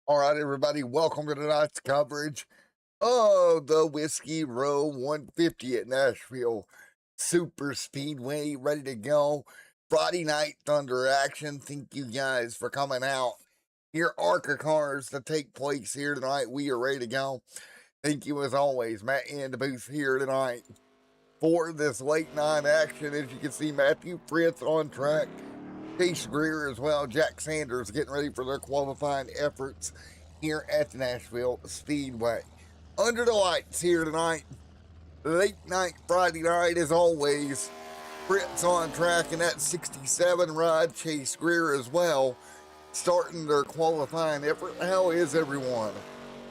All right, everybody, welcome to tonight's coverage of the Whiskey Row 150 at Nashville Super Speedway. Ready to go. Friday night Thunder action. Thank you guys for coming out. Your ARCA cars to take place here tonight. We are ready to go. Thank you as always, Matt in the booth here tonight for this late night action. As you can see, Matthew Fritz on track. Chase Greer as well. Jack Sanders getting ready for their qualifying efforts here at the Nashville Speedway. Under the lights here tonight, late night Friday night as always. Fritz on track in that 67 ride. Chase Greer as well, starting their qualifying effort. How is everyone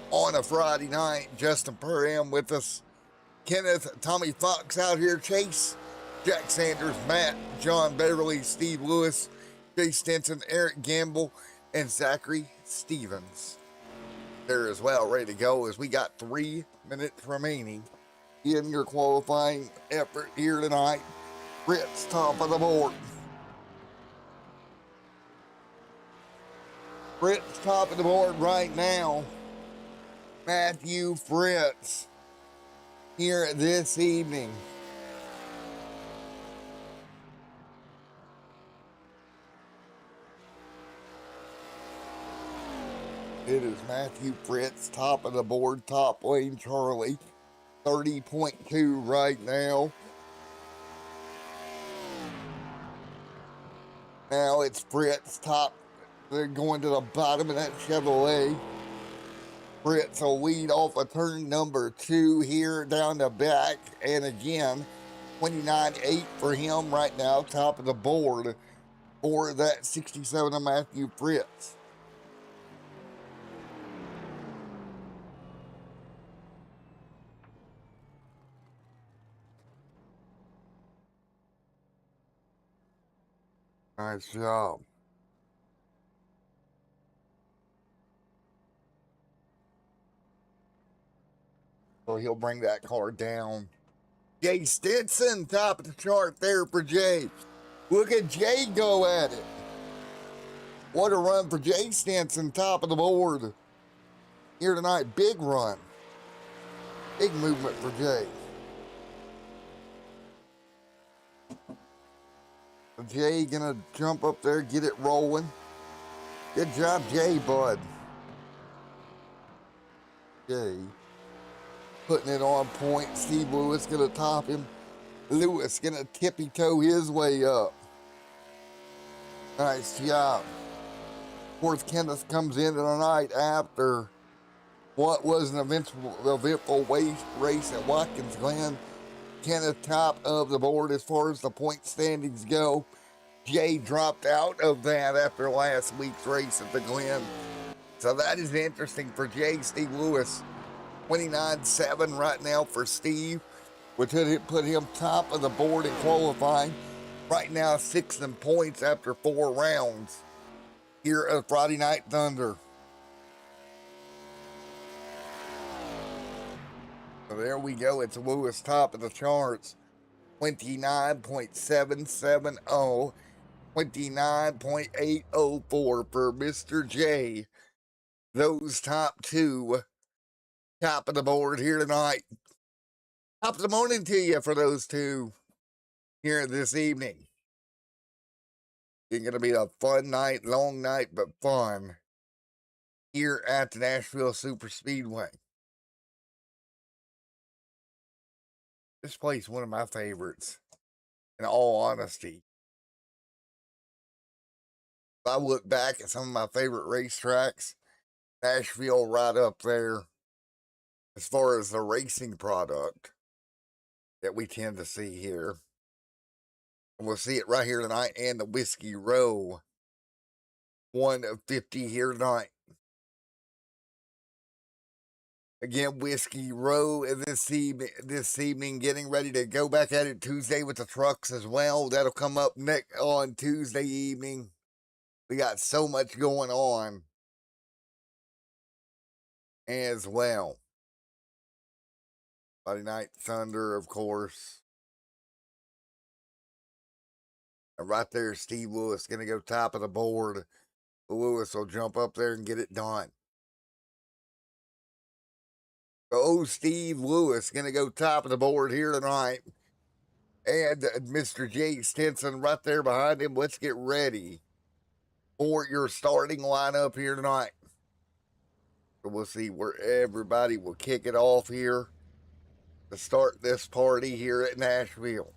on a Friday night? Justin Perham with us. Kenneth, Tommy Fox out here. Chase, Jack Sanders, Matt, John Beverly, Steve Lewis, Jay Stinson, Eric Gamble, and Zachary Stevens. There as well, ready to go as we got 3 minutes remaining in your qualifying effort here tonight. Fritz, top of the board. Fritz, top of the board right now. Matthew Fritz here this evening. It is Matthew Fritz, top of the board, top lane Charlie, 30.2 right now. Now it's Fritz, top. They're going to the bottom of that Chevrolet. Fritz will lead off of turn number 2 here down the back. And again, 29.8 for him right now, top of the board for that 67 of Matthew Fritz. Nice job. So he'll bring that car down. Jay Stinson, top of the chart there for Jay. Look at Jay go at it. What a run for Jay Stinson, top of the board here tonight. Big run. Big movement for Jay. Jay gonna jump up there, get it rolling. Good job, Jay, bud. Jay putting it on point. Steve Lewis gonna top him. Lewis gonna tippy toe his way up. Nice job. Of course, Kenneth comes in tonight after what was an eventful race at Watkins Glen. Kenneth top of the board as far as the point standings go. Jay dropped out of that after last week's race at the Glen. So that is interesting for Jay. Steve Lewis, 29.7 right now for Steve, which put him top of the board in qualifying. Right now, 6th in points after 4 rounds here at Friday Night Thunder. So there we go. It's Lewis top of the charts. 29.770. 29.804 for Mr. J. Those top 2. Top of the board here tonight. Top of the morning to you for those 2 here this evening. It's going to be a fun night, long night, but fun here at the Nashville Super Speedway. This place is one of my favorites, in all honesty. If I look back at some of my favorite racetracks, Nashville right up there as far as the racing product that we tend to see here. And we'll see it right here tonight, and the Whiskey Row 150 here tonight. Again, Whiskey Row this evening, getting ready to go back at it Tuesday with the trucks as well. That'll come up next on Tuesday evening. We got so much going on as well. Friday Night Thunder, of course. And right there, Steve Lewis going to go top of the board. Lewis will jump up there and get it done. Oh, Steve Lewis going to go top of the board here tonight. And Mr. Jay Stinson right there behind him. Let's get ready for your starting lineup here tonight. So we'll see where everybody will kick it off here to start this party here at Nashville.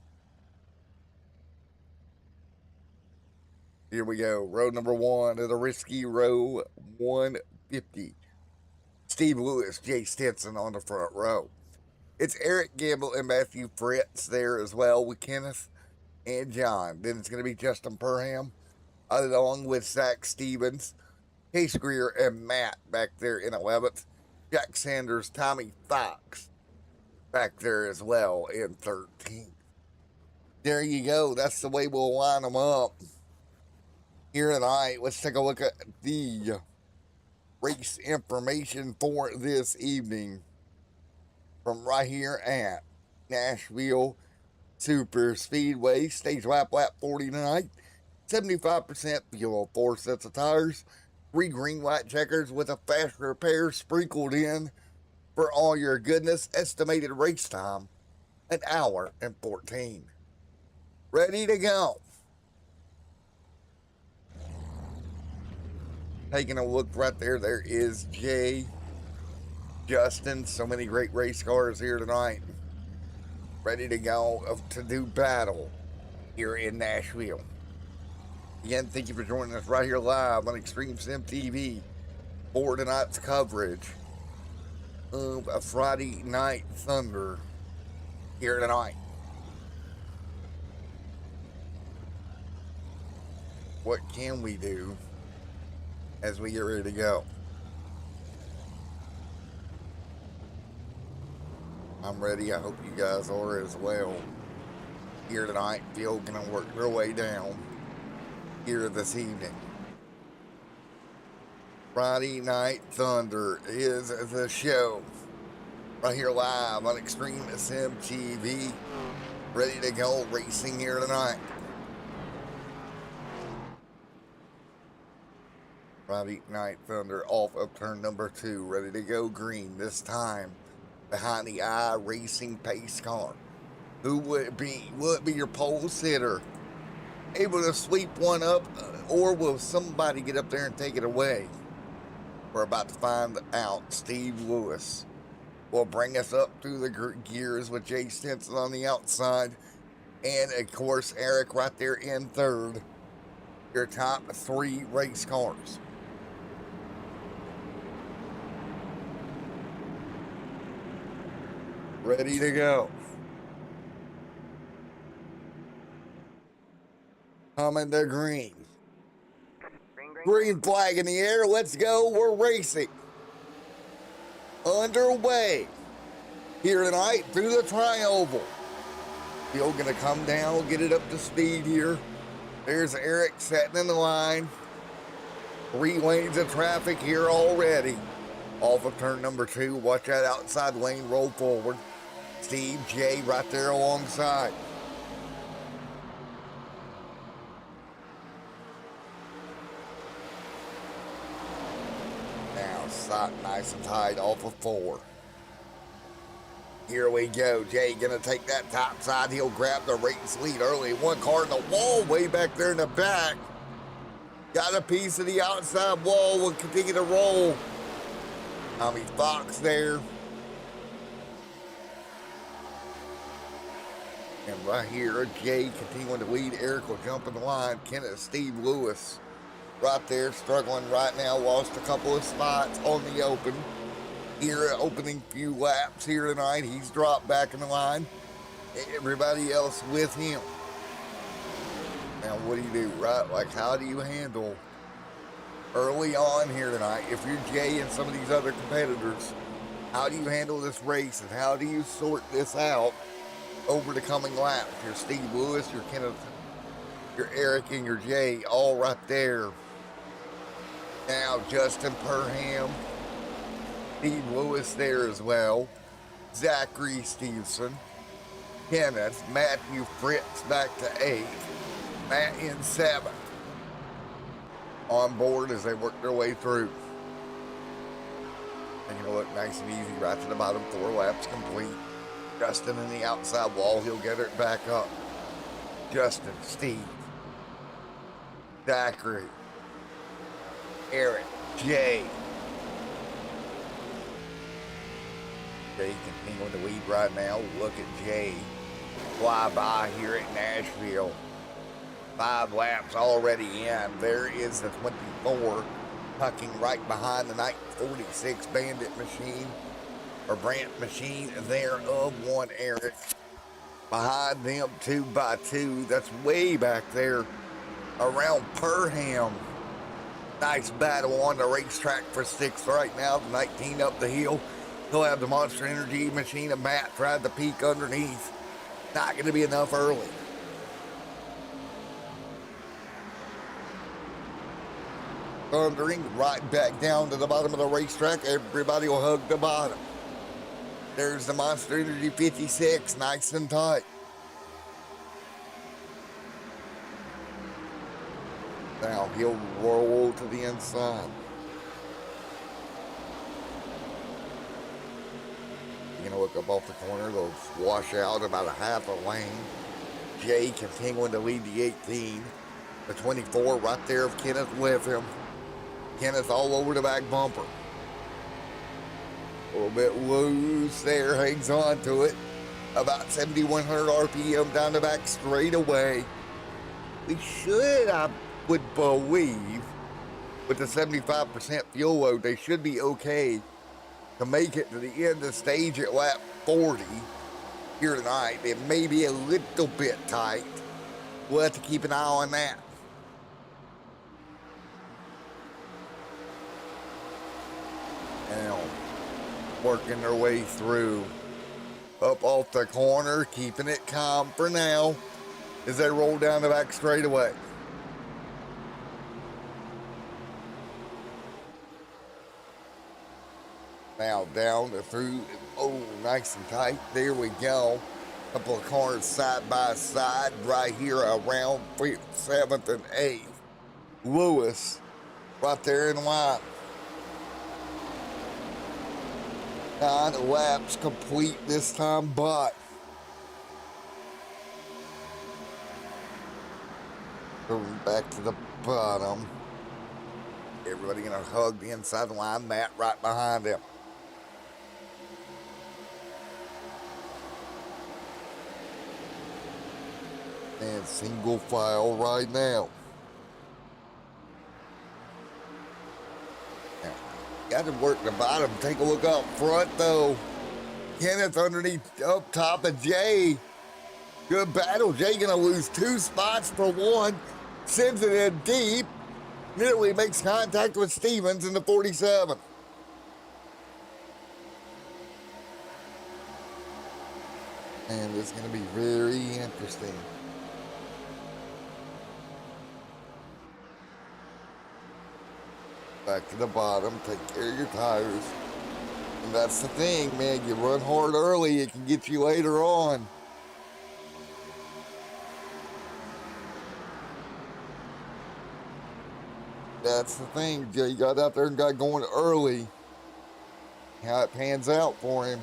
Here we go. Row number one of the risky row 150. Steve Lewis, Jay Stinson on the front row. It's Eric Gamble and Matthew Fritz there as well with Kenneth and John. Then it's going to be Justin Perham along with Zach Stevens, Case Greer, and Matt back there in 11th. Jack Sanders, Tommy Fox back there as well in 13th. There you go. That's the way we'll line them up here tonight. Let's take a look at the race information for this evening from right here at Nashville Super Speedway. Stage lap 40 tonight. 75% fuel, 4 sets of tires, 3 green white checkers with a fast repair sprinkled in for all your goodness. Estimated race time, 1 hour and 14. Ready to go. Taking a look right there, there is Jay, Justin, so many great race cars here tonight. Ready to go to do battle here in Nashville. Again, thank you for joining us right here live on Extreme Sim TV for tonight's coverage of a Friday Night Thunder here tonight. What can we do as we get ready to go? I'm ready. I hope you guys are as well. Here tonight, Phil gonna work their way down here this evening. Friday Night Thunder is the show. Right here live on Extreme Sim TV. Ready to go racing here tonight. Friday Night Thunder off of turn number 2. Ready to go green this time. Behind the eye racing pace car. Who would it be? Will it be your pole sitter able to sweep one up, or will somebody get up there and take it away? We're about to find out. Steve Lewis will bring us up through the gears with Jay Stinson on the outside, and of course Eric right there in third. Your top 3 race cars. Ready to go. Coming to green. Green flag in the air. Let's go. We're racing. Underway here tonight through the tri-oval. Still going to come down, get it up to speed here. There's Eric setting in the line. 3 lanes of traffic here already. Off of turn number 2. Watch that outside lane roll forward. Steve J right there alongside. Now, sight nice and tight off of 4. Here we go. Jay gonna take that top side. He'll grab the race lead early. 1 car in the wall way back there in the back. Got a piece of the outside wall. Will continue to roll. Tommy Fox there. And right here, Jay continuing to lead. Eric will jump in the line. Kenneth, Steve Lewis right there, struggling right now. Lost a couple of spots on the open. Here, opening few laps here tonight. He's dropped back in the line. Everybody else with him. Now, what do you do, right? Like, how do you handle early on here tonight, if you're Jay and some of these other competitors, how do you handle this race and how do you sort this out over the coming laps? Your Steve Lewis, your Kenneth, your Eric, and your Jay all right there. Now Justin Perham, Steve Lewis there as well. Zachary Stevenson, Kenneth, Matthew Fritz back to 8th, Matt in 7th. On board as they work their way through. And you look nice and easy right to the bottom. 4 laps complete. Justin in the outside wall. He'll get it back up. Justin, Steve, Zachary, Eric, Jay. Jay continuing to lead right now. Look at Jay fly by here at Nashville. 5 laps already in. There is the 24 tucking right behind the 946 Bandit machine or Brant machine there of one Eric. Behind them 2 by 2. That's way back there around Perham. Nice battle on the racetrack for 6th right now. The 19 up the hill. He'll have the Monster Energy machine and Matt try the peak underneath. Not going to be enough early. Thundering right back down to the bottom of the racetrack. Everybody will hug the bottom. There's the Monster Energy 56, nice and tight. Now he'll roll to the inside. You're gonna look up off the corner, they'll wash out about a half a lane. Jay continuing to lead the 18. The 24 right there of Kenneth with him. Kenneth all over the back bumper. A little bit loose there, hangs on to it. About 7,100 RPM down the back straightaway. We should, I would believe, with the 75% fuel load, they should be okay to make it to the end of the stage at lap 40 here tonight. It may be a little bit tight. We'll have to keep an eye on that. Now, working their way through. Up off the corner, keeping it calm for now as they roll down the back straightaway. Now down to through, oh, nice and tight. There we go. Couple of cars side by side right here around 5th, 7th, and 8th. Lewis right there in line. 9 laps complete this time, but going back to the bottom. Everybody gonna hug the inside line. Matt right behind him. And single file right now. Got to work the bottom. Take a look up front, though. Kenneth underneath, up top of Jay. Good battle. Jay going to lose 2 spots for 1. Sends it in deep. Nearly makes contact with Stevens in the 47. And it's going to be very interesting. Back to the bottom, take care of your tires. And that's the thing, man, you run hard early, it can get you later on. That's the thing, Jay got out there and got going early. How it pans out for him.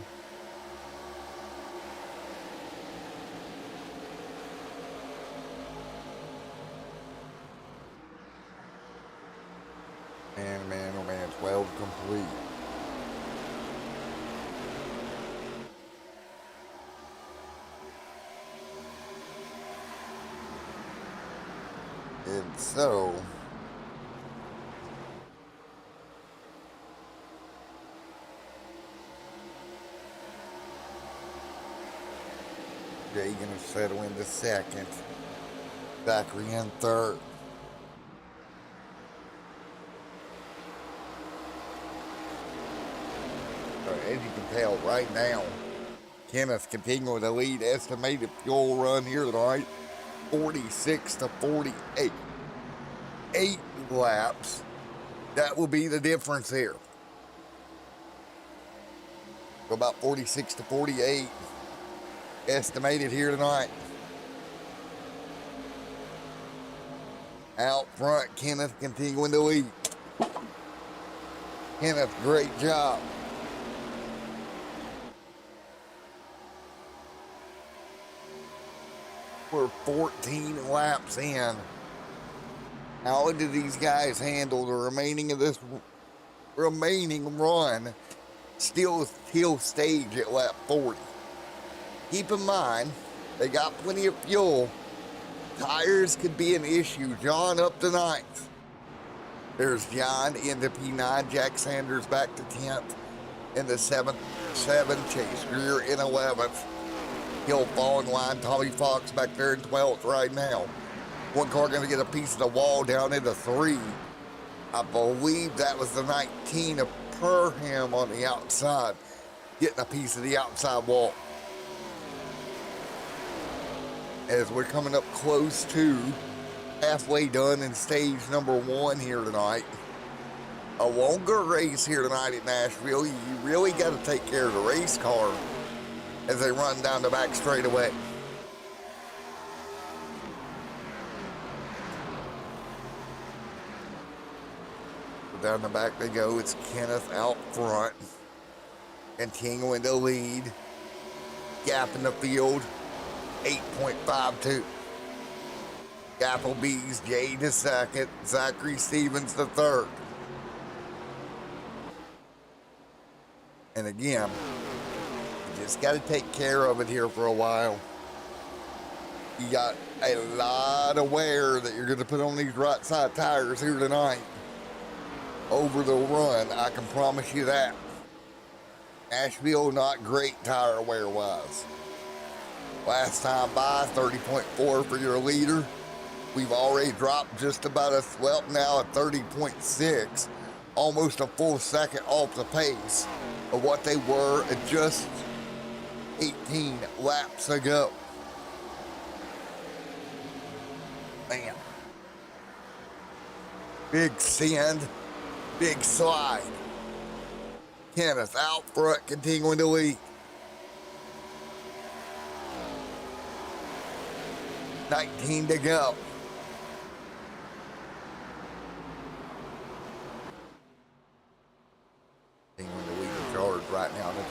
Man, oh man, 12 complete. And so, Jay gonna settle into 2nd. Zachary in 3rd. As you can tell right now, Kenneth continuing to lead. Estimated fuel run here tonight, 46 to 48. 8 laps. That will be the difference here. So about 46 to 48 estimated here tonight. Out front, Kenneth continuing to lead. Kenneth, great job. We're 14 laps in. How did these guys handle the remaining of this remaining run? Still hill stage at lap 40. Keep in mind, they got plenty of fuel. Tires could be an issue. John up to 9th. There's John into P9. Jack Sanders back to 10th. In the 7th, Chase Greer in 11th. Hill falling line. Tommy Fox back there in 12th right now. One car going to get a piece of the wall down into 3. I believe that was the 19 of Perham on the outside, getting a piece of the outside wall. As we're coming up close to halfway done in stage number 1 here tonight. A longer race here tonight at Nashville. You really got to take care of the race car as they run down the back straightaway. Down the back they go. It's Kenneth out front, continuing to lead. Gap in the field, 8.52. Applebee's Jay to 2nd, Zachary Stevens to 3rd. And again, you just got to take care of it here for a while. You got a lot of wear that you're going to put on these right side tires here tonight. Over the run, I can promise you that. Nashville, not great tire wear wise. Last time by, 30.4 for your leader. We've already dropped just about now at 30.6, almost a full second off the pace of what they were at just 18 laps ago. Man. Big send. Big slide. Kenneth out front, continuing to lead. 19 to go. Continuing to lead the charge right now in the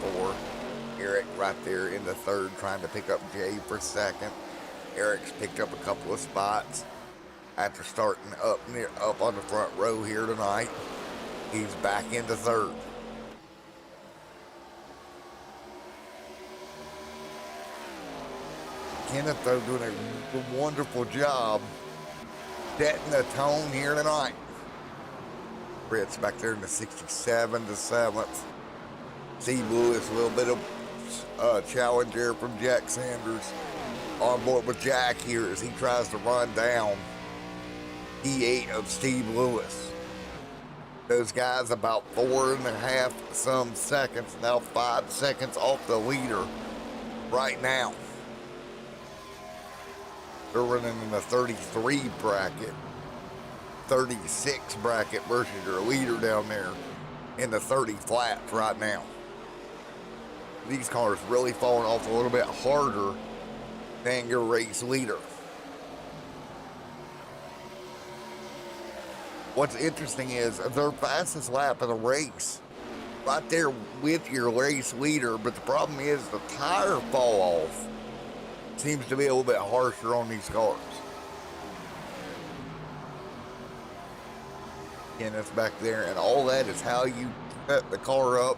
24. Eric right there in the 3rd, trying to pick up Jay for 2nd. Eric's picked up a couple of spots. After starting up on the front row here tonight, he's back into 3rd. Kenneth, though, doing a wonderful job setting the tone here tonight. Britt's back there in the 67 to 7th. Steve Lewis, a little bit of challenge here from Jack Sanders. On board with Jack here as he tries to run down E8 of Steve Lewis. Those guys about 4.5 seconds, now 5 seconds off the leader right now. They're running in the 33 bracket, 36 bracket versus your leader down there in the 30 flats right now. These cars really falling off a little bit harder than your race leader. What's interesting is their fastest lap of the race right there with your race leader, but the problem is the tire fall off seems to be a little bit harsher on these cars. And it's back there, and all that is how you set the car up,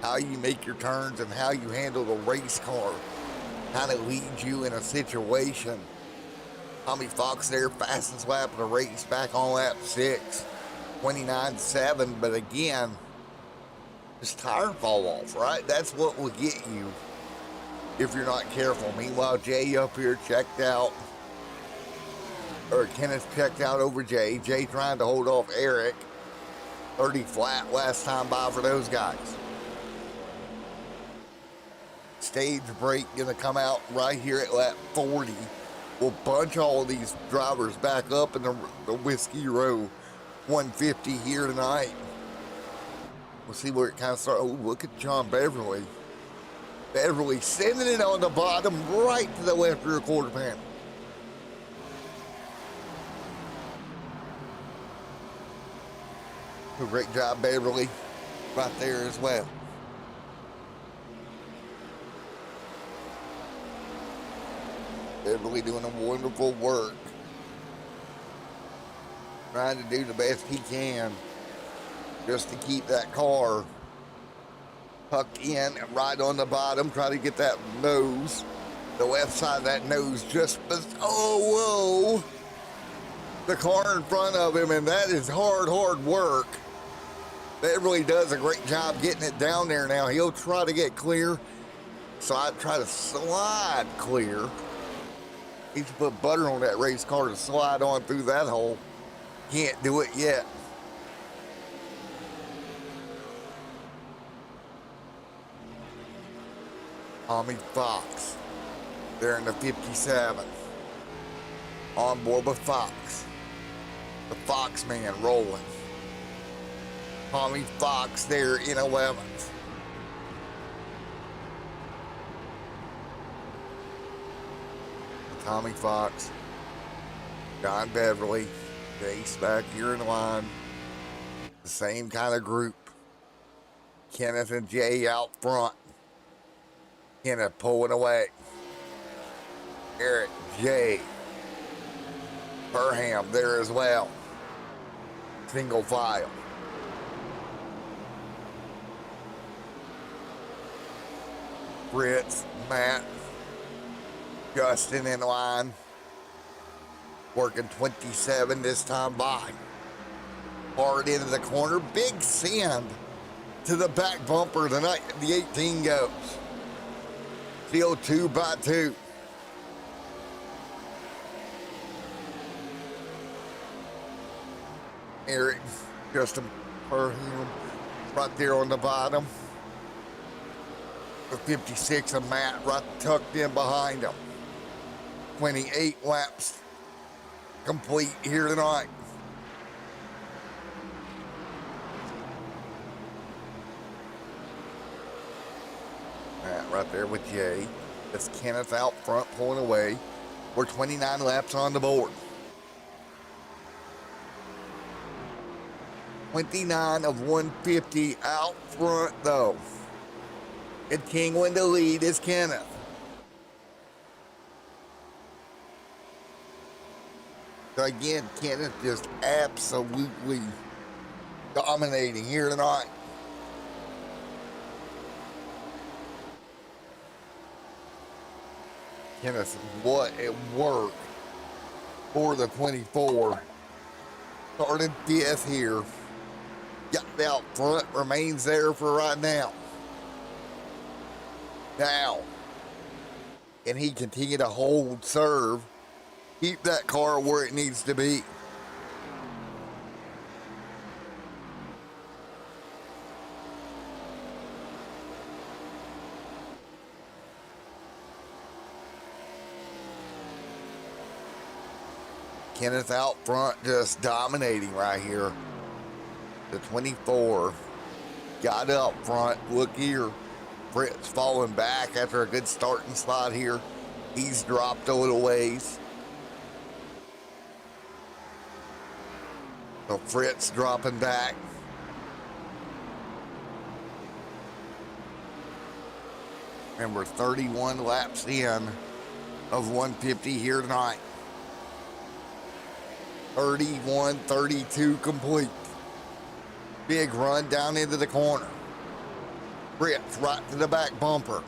how you make your turns, and how you handle the race car. Kind of leads you in a situation. Tommy Fox there, fastest lap of the race, back on lap 6, 29.7. But again, this tire fall off, right? That's what will get you if you're not careful. Meanwhile, Jay up here checked out, or Kenneth checked out over Jay. Jay trying to hold off Eric. 30 flat last time by for those guys. Stage break gonna come out right here at lap 40. We'll bunch all these drivers back up in the Whiskey Row 150 here tonight. We'll see where it kind of starts. Oh, look at John Beverly. Beverly sending it on the bottom right to the left rear quarter panel. Great job, Beverly, right there as well. They're really doing a wonderful work. Trying to do the best he can just to keep that car tucked in right on the bottom. Try to get that nose, the left side of that nose just, oh, whoa. The car in front of him, and that is hard work. That really does a great job getting it down there now. He'll try to get clear, so I try to slide clear. He should put butter on that race car to slide on through that hole. Can't do it yet. Tommy Fox, there in the 57. On board with Fox. The Fox man rolling. Tommy Fox there in 11th. Tommy Fox, John Beverly, Jace back here in line. The same kind of group. Kenneth and Jay out front. Kenneth pulling away. Eric, Jay, Burham there as well. Single file. Fritz, Matt, Justin in line. Working 27 this time by. Hard into the corner. Big send to the back bumper tonight. The 18 goes. Still 2 by 2. Eric, Justin Burham, right there on the bottom. The 56 of Matt right tucked in behind him. 28 laps complete here tonight. Matt right there with Jay. That's Kenneth out front pulling away. We're 29 laps on the board. 29 of 150 out front though. And King win the lead is Kenneth. So again, Kenneth just absolutely dominating here tonight. Kenneth, what a work for the 24. Started 5th here. Got out front, remains there for right now. Now, can he continue to hold serve? Keep that car where it needs to be. Kenneth out front just dominating right here. The 24 got up front. Look here. Fritz falling back after a good starting slide here. He's dropped a little ways. So Fritz dropping back. And we're 31 laps in of 150 here tonight. 31-32 complete. Big run down into the corner. Fritz right to the back bumper.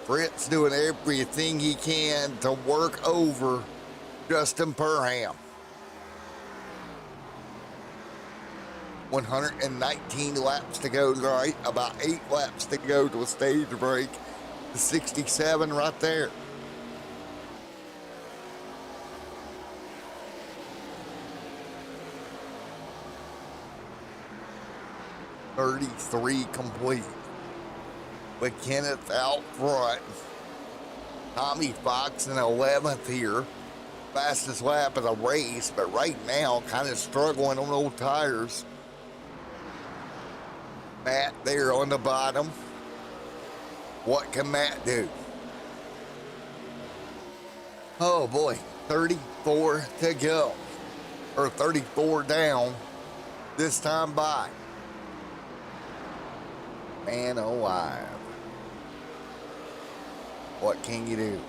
Fritz doing everything he can to work over Justin Burham. 119 laps to go tonight. About 8 laps to go to a stage break. The 67 right there. .33 complete. With Kenneth out front. Tommy Fox in 11th here. Fastest lap of the race, but right now kind of struggling on old tires. Matt there on the bottom. What can Matt do? Oh boy, 34 to go. Or 34 down this time by. Man alive. What can you do?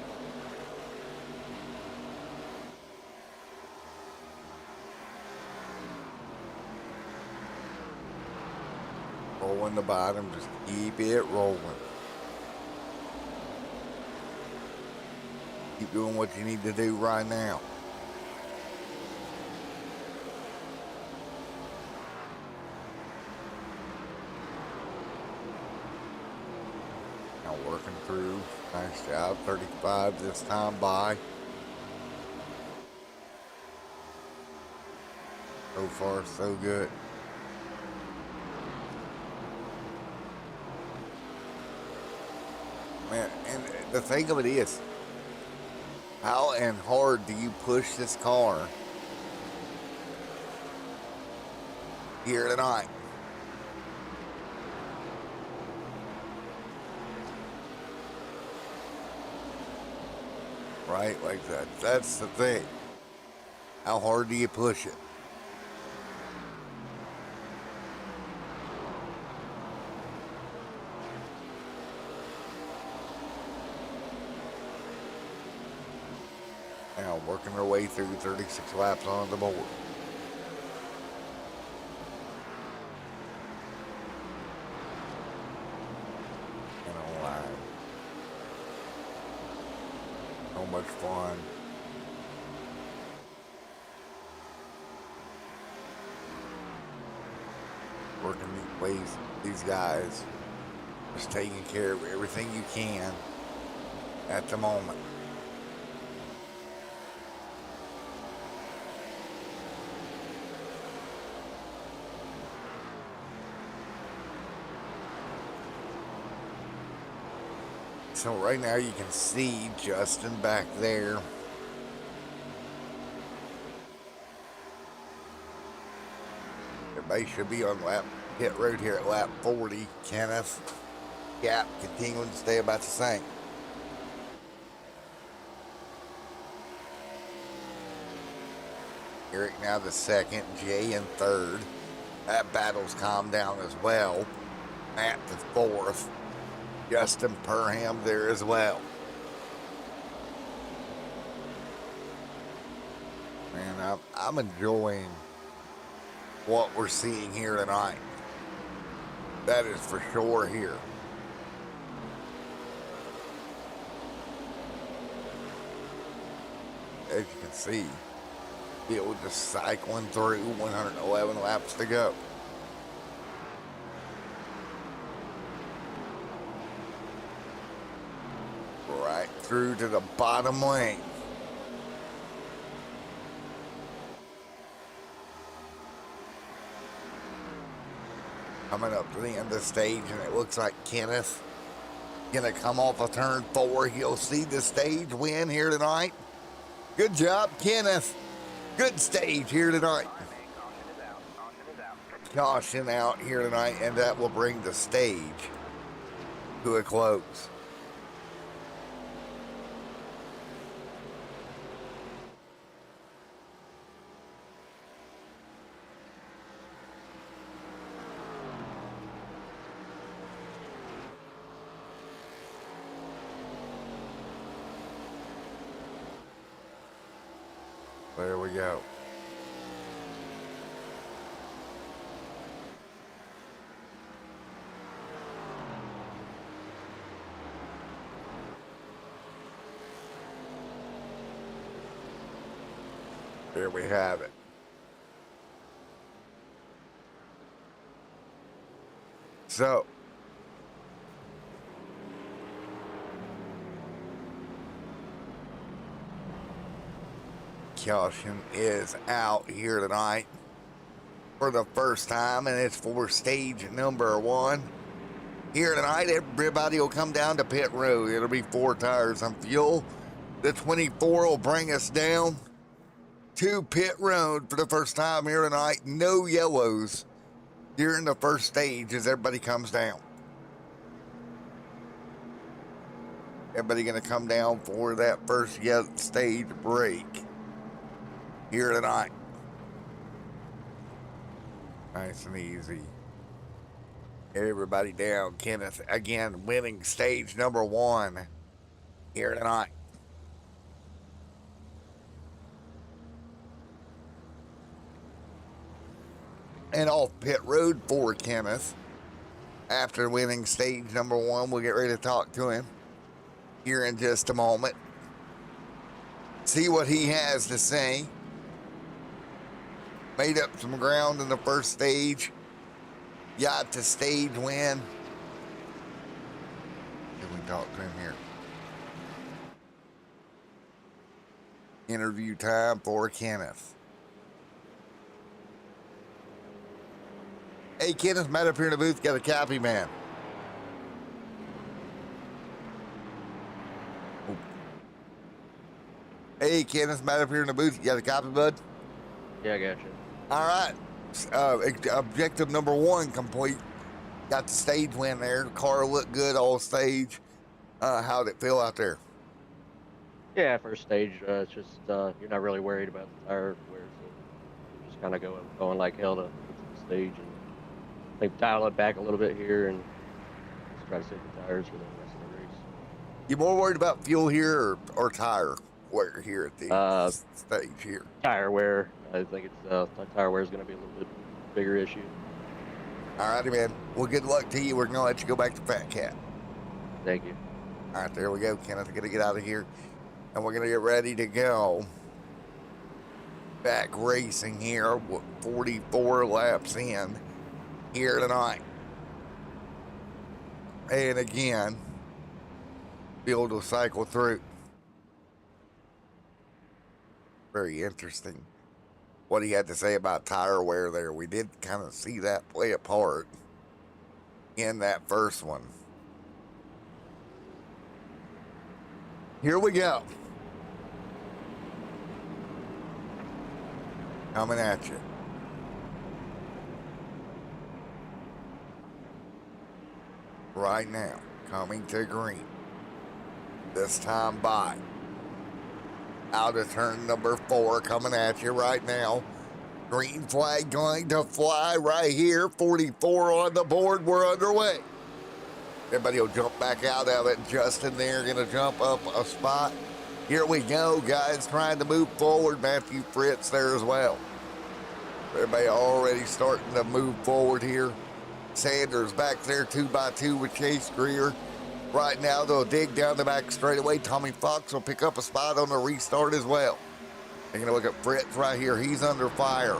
rolling the bottom. Just keep it rolling. Keep doing what you need to do right now. Now working through. Nice job. 35 this time by. So far, so good. Man, and the thing of it is, how and hard do you push this car here tonight? Right, like that. That's the thing. How hard do you push it? Now working our way through 36 laps on the board. And online. So much fun. Working these ways, these guys. Just taking care of everything you can at the moment. So right now you can see Justin back there. Everybody should be on pit road here at lap 40. Kenneth gap continuing to stay about the same. Eric now the second, Jay in third. That battle's calmed down as well. Matt the fourth. Justin Perham there as well. Man, I'm enjoying what we're seeing here tonight. That is for sure here. As you can see, field just cycling through, 111 laps to go. Right through to the bottom lane. Coming up to the end of the stage, and it looks like Kenneth gonna come off of turn 4. He'll see the stage win here tonight. Good job, Kenneth. Good stage here tonight. Caution out here tonight, and that will bring the stage to a close. There we go. There we have it. So, caution is out here tonight for the first time, and it's for stage number 1. Here tonight, everybody will come down to pit road. It'll be 4 tires and fuel. The 24 will bring us down to pit road for the first time here tonight. No yellows during the first stage as everybody comes down. Everybody going to come down for that first stage break here tonight. Nice and easy. Everybody down. Kenneth again winning stage number 1 here tonight. And off pit road for Kenneth after winning stage number 1. We'll get ready to talk to him here in just a moment. See what he has to say. Made up some ground in the first stage. Got to stage win. Can we talk to him here? Interview time for Kenneth. Hey, Kenneth, Matt up here in the booth. Got a copy, man. Hey, Kenneth, Matt up here in the booth. You got a copy, bud? Yeah, I got you. All right. Objective number 1 complete. Got the stage win there. The car looked good all stage. How'd it feel out there? Yeah, first stage, it's just you're not really worried about the tire wear, so you're just kind of going like hell to get to the stage, and I think dial it back a little bit here and just try to save the tires for the rest of the race. You more worried about fuel here or tire wear here at the stage here? Tire wear. I think it's tire wear is going to be a little bit bigger issue. All righty, man. Well, good luck to you. We're going to let you go back to Fat Cat. Thank you. All right, there we go, Kenneth. Going to get out of here, and we're going to get ready to go. Back racing here, 44 laps in here tonight. And again, be able to cycle through. Very interesting what he had to say about tire wear there. We did kind of see that play a part in that first one. Here we go. Coming at you. Right now, coming to green. This time by. Out of turn number 4, coming at you right now. Green flag going to fly right here. 44 on the board. We're underway. Everybody will jump back out of it. Justin there going to jump up a spot. Here we go, guys, trying to move forward. Matthew Fritz there as well. Everybody already starting to move forward here. Sanders back there 2x2 with Chase Greer. Right now, they'll dig down the back straightaway. Tommy Fox will pick up a spot on the restart as well. You're going to look at Fritz right here. He's under fire.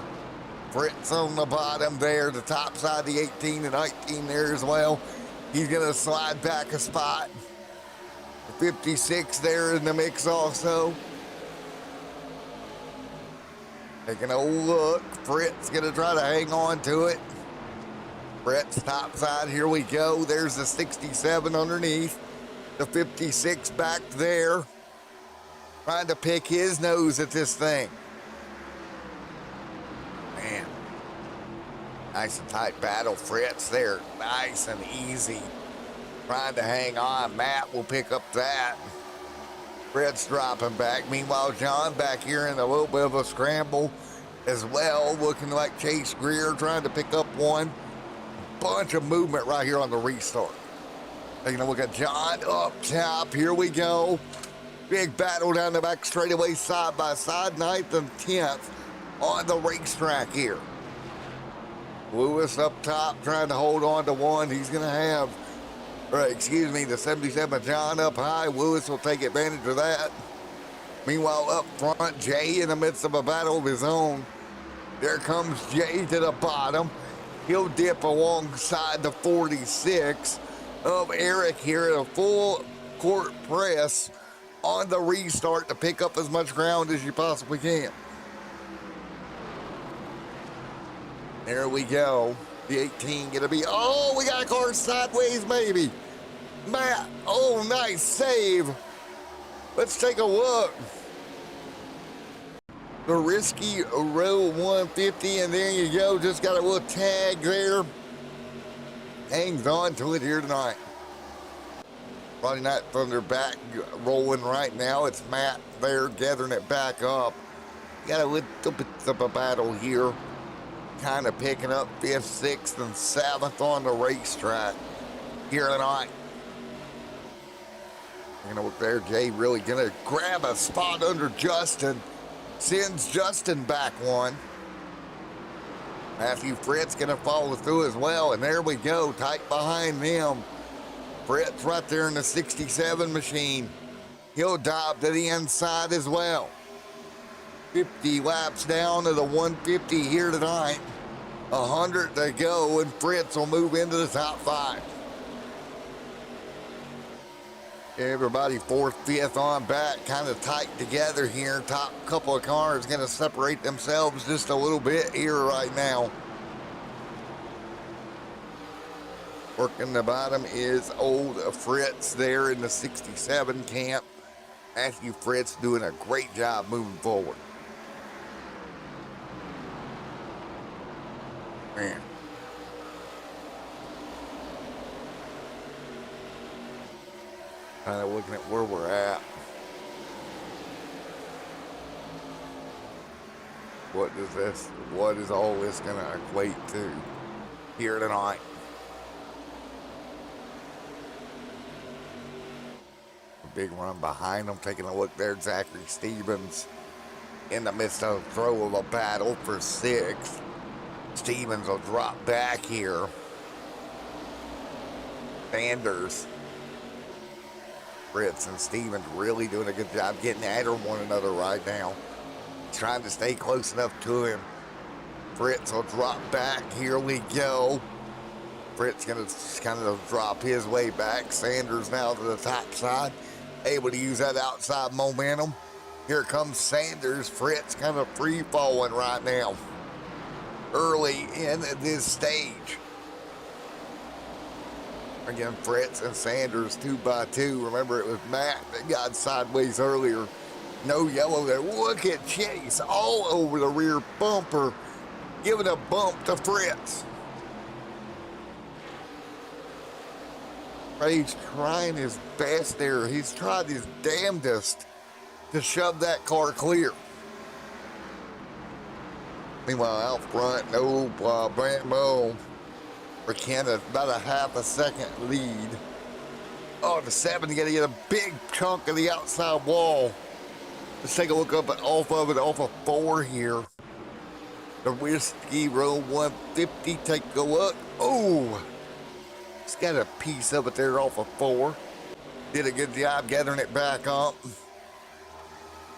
Fritz on the bottom there, the top side, the 18 and 19 there as well. He's going to slide back a spot. The 56 there in the mix also. Taking a look. Fritz going to try to hang on to it. Brett's top side, here we go. There's the 67 underneath. The 56 back there. Trying to pick his nose at this thing. Man. Nice and tight battle. Fritz there. Nice and easy. Trying to hang on. Matt will pick up that. Fritz dropping back. Meanwhile, John back here in a little bit of a scramble as well. Looking like Chase Greer trying to pick up one. Bunch of movement right here on the restart. Taking a look at John up top. Here we go. Big battle down the back straightaway, side by side, 9th and 10th on the racetrack here. Lewis up top trying to hold on to one. He's going to have, the 77 John up high. Lewis will take advantage of that. Meanwhile, up front, Jay in the midst of a battle of his own. There comes Jay to the bottom. He'll dip alongside the 46 of Eric here at a full court press on the restart to pick up as much ground as you possibly can. There we go. The 18 gonna be, oh, we got a car sideways maybe. Matt, oh, nice save. Let's take a look. The risky row 150, and there you go. Just got a little tag there. Hangs on to it here tonight. Friday Night Thunder back rolling right now. It's Matt there gathering it back up. Got a little bit of a battle here. Kind of picking up 5th, 6th, and 7th on the racetrack here tonight. You're gonna look there. Jay really gonna grab a spot under Justin. Sends Justin back one. Matthew Fritz gonna follow through as well, and there we go, tight behind them. Fritz right there in the 67 machine. He'll dive to the inside as well. 50 laps down to the 150 here tonight. 100 to go, and Fritz will move into the top 5. Everybody 4th, 5th on back, kind of tight together here. Top couple of cars going to separate themselves just a little bit here right now. Working the bottom is old Fritz there in the 67 camp. Matthew Fritz doing a great job moving forward. Man. Kind of looking at where we're at. What is all this going to equate to here tonight? A big run behind them. Taking a look there, Zachary Stevens in the midst of the throw of a battle for 6th. Stevens will drop back here. Sanders. Fritz and Stevens really doing a good job getting at one another right now. Trying to stay close enough to him. Fritz will drop back. Here we go. Fritz gonna kind of drop his way back. Sanders now to the top side. Able to use that outside momentum. Here comes Sanders. Fritz kind of free falling right now. Early in this stage. Again, Fritz and Sanders 2 by 2. Remember, it was Matt that got sideways earlier. No yellow there. Look at Chase all over the rear bumper, giving a bump to Fritz. He's trying his best there. He's tried his damnedest to shove that car clear. Meanwhile, out front, no Brant Moe. McKenna about a half a second lead. Oh, the 7 got to get a big chunk of the outside wall. Let's take a look up at off of 4 here. The Whiskey Row 150, take a look. Oh, it's got a piece of it there off of 4. Did a good job gathering it back up.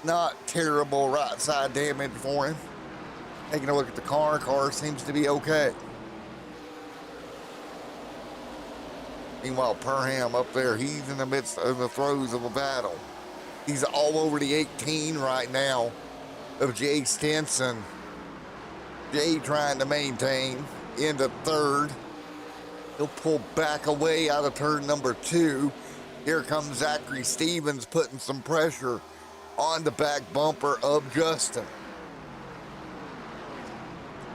Not terrible right side damage for him. Taking a look at the car seems to be okay. Meanwhile, Perham up there, he's in the midst of the throes of a battle. He's all over the 18 right now of Jay Stinson. Jay trying to maintain into 3rd. He'll pull back away out of turn number 2. Here comes Zachary Stevens putting some pressure on the back bumper of Justin.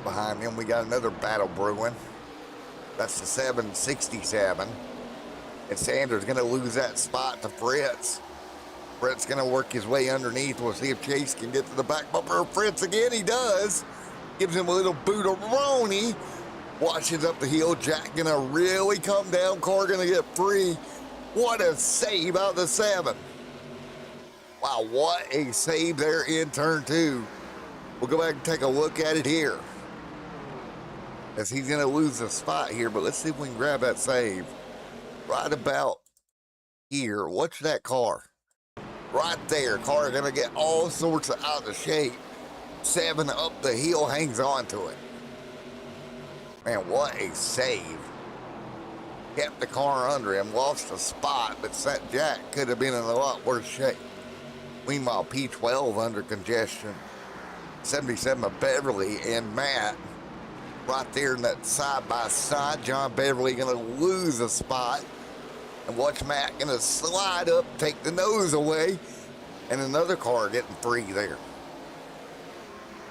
Behind him, we got another battle brewing. That's the 767. And Sanders going to lose that spot to Fritz. Fritz going to work his way underneath. We'll see if Chase can get to the back bumper of Fritz again. He does. Gives him a little booteroni. Washes up the hill. Jack going to really come down. Car going to get free. What a save out of the 7. Wow, what a save there in turn 2. We'll go back and take a look at it here. As he's going to lose the spot here, but let's see if we can grab that save. Right about here. Watch that car. Right there. Car going to get all sorts of out of shape. 7 up the hill, hangs on to it. Man, what a save. Kept the car under him, lost a spot, but that Jack could have been in a lot worse shape. Meanwhile, P12 under congestion. 77 of Beverly and Matt. Right there in that side-by-side. John Beverly going to lose a spot. And watch Matt going to slide up, take the nose away. And another car getting free there.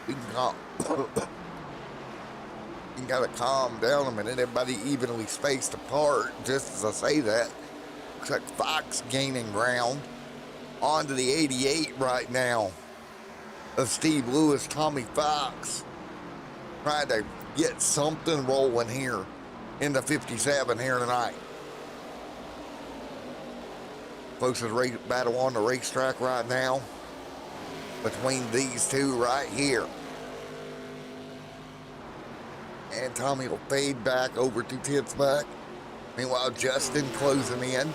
We can you got to calm down a minute. Everybody evenly spaced apart. Just as I say that, looks like Fox gaining ground. On to the 88 right now of Steve Lewis, Tommy Fox. Trying to get something rolling here in the 57 here tonight. Closest battle on the racetrack right now between these two right here. And Tommy will fade back over 2/10 back. Meanwhile, Justin closing in.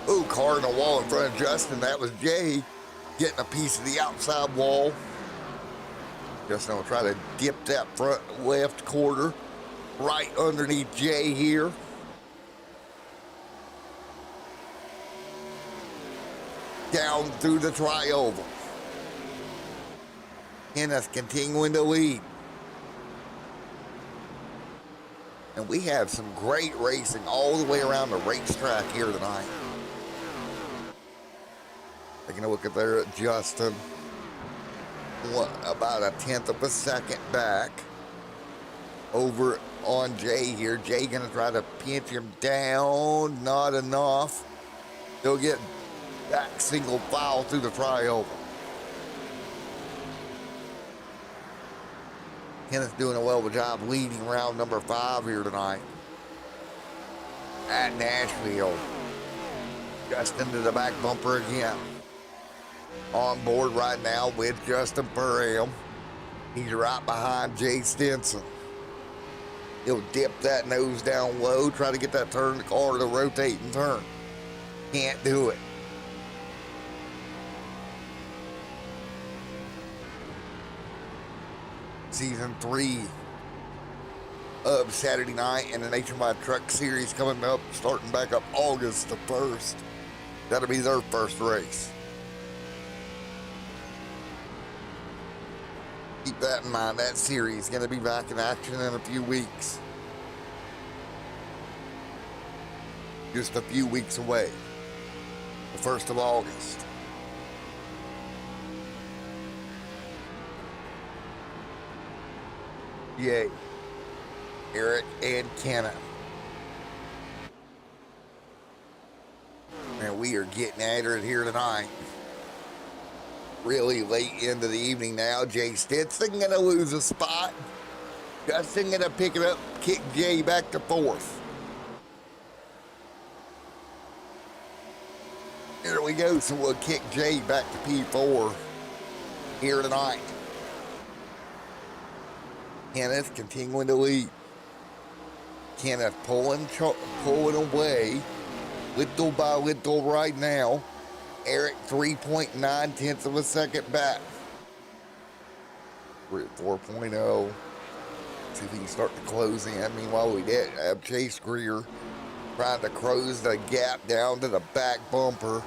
Oh, car in the wall in front of Justin. That was Jay getting a piece of the outside wall. Justin will try to dip that front left quarter right underneath Jay here. Down through the trioval. Kenneth continuing to lead. And we have some great racing all the way around the racetrack here tonight. Taking a look at there at Justin. About a 1/10 of a second back. Over on Jay here. Jay gonna try to pinch him down. Not enough. He'll get back single file through the trioval. Kenneth doing a well of a job leading round number 5 here tonight at Nashville. Just into the back bumper again. On board right now with Justin Perham. He's right behind Jay Stinson. He'll dip that nose down low, try to get that turn the car to rotate and turn. Can't do it. Season 3 of Saturday Night and the Nationwide Truck Series coming up, starting back up August the 1st. That'll be their first race. Keep that in mind. That series is going to be back in action in a few weeks. Just a few weeks away. The 1st of August. Yay. Eric and Kenna. And we are getting at it here tonight. Really late into the evening now. Jay Stinson gonna lose a spot. Justin gonna pick it up, kick Jay back to 4th. Here we go. So we'll kick Jay back to P4 here tonight. Kenneth continuing to lead. Kenneth pulling away little by little right now. Eric 3.9 of a second back. We're at 4.0. See if he can start to close in. Meanwhile, we did have Chase Greer trying to close the gap down to the back bumper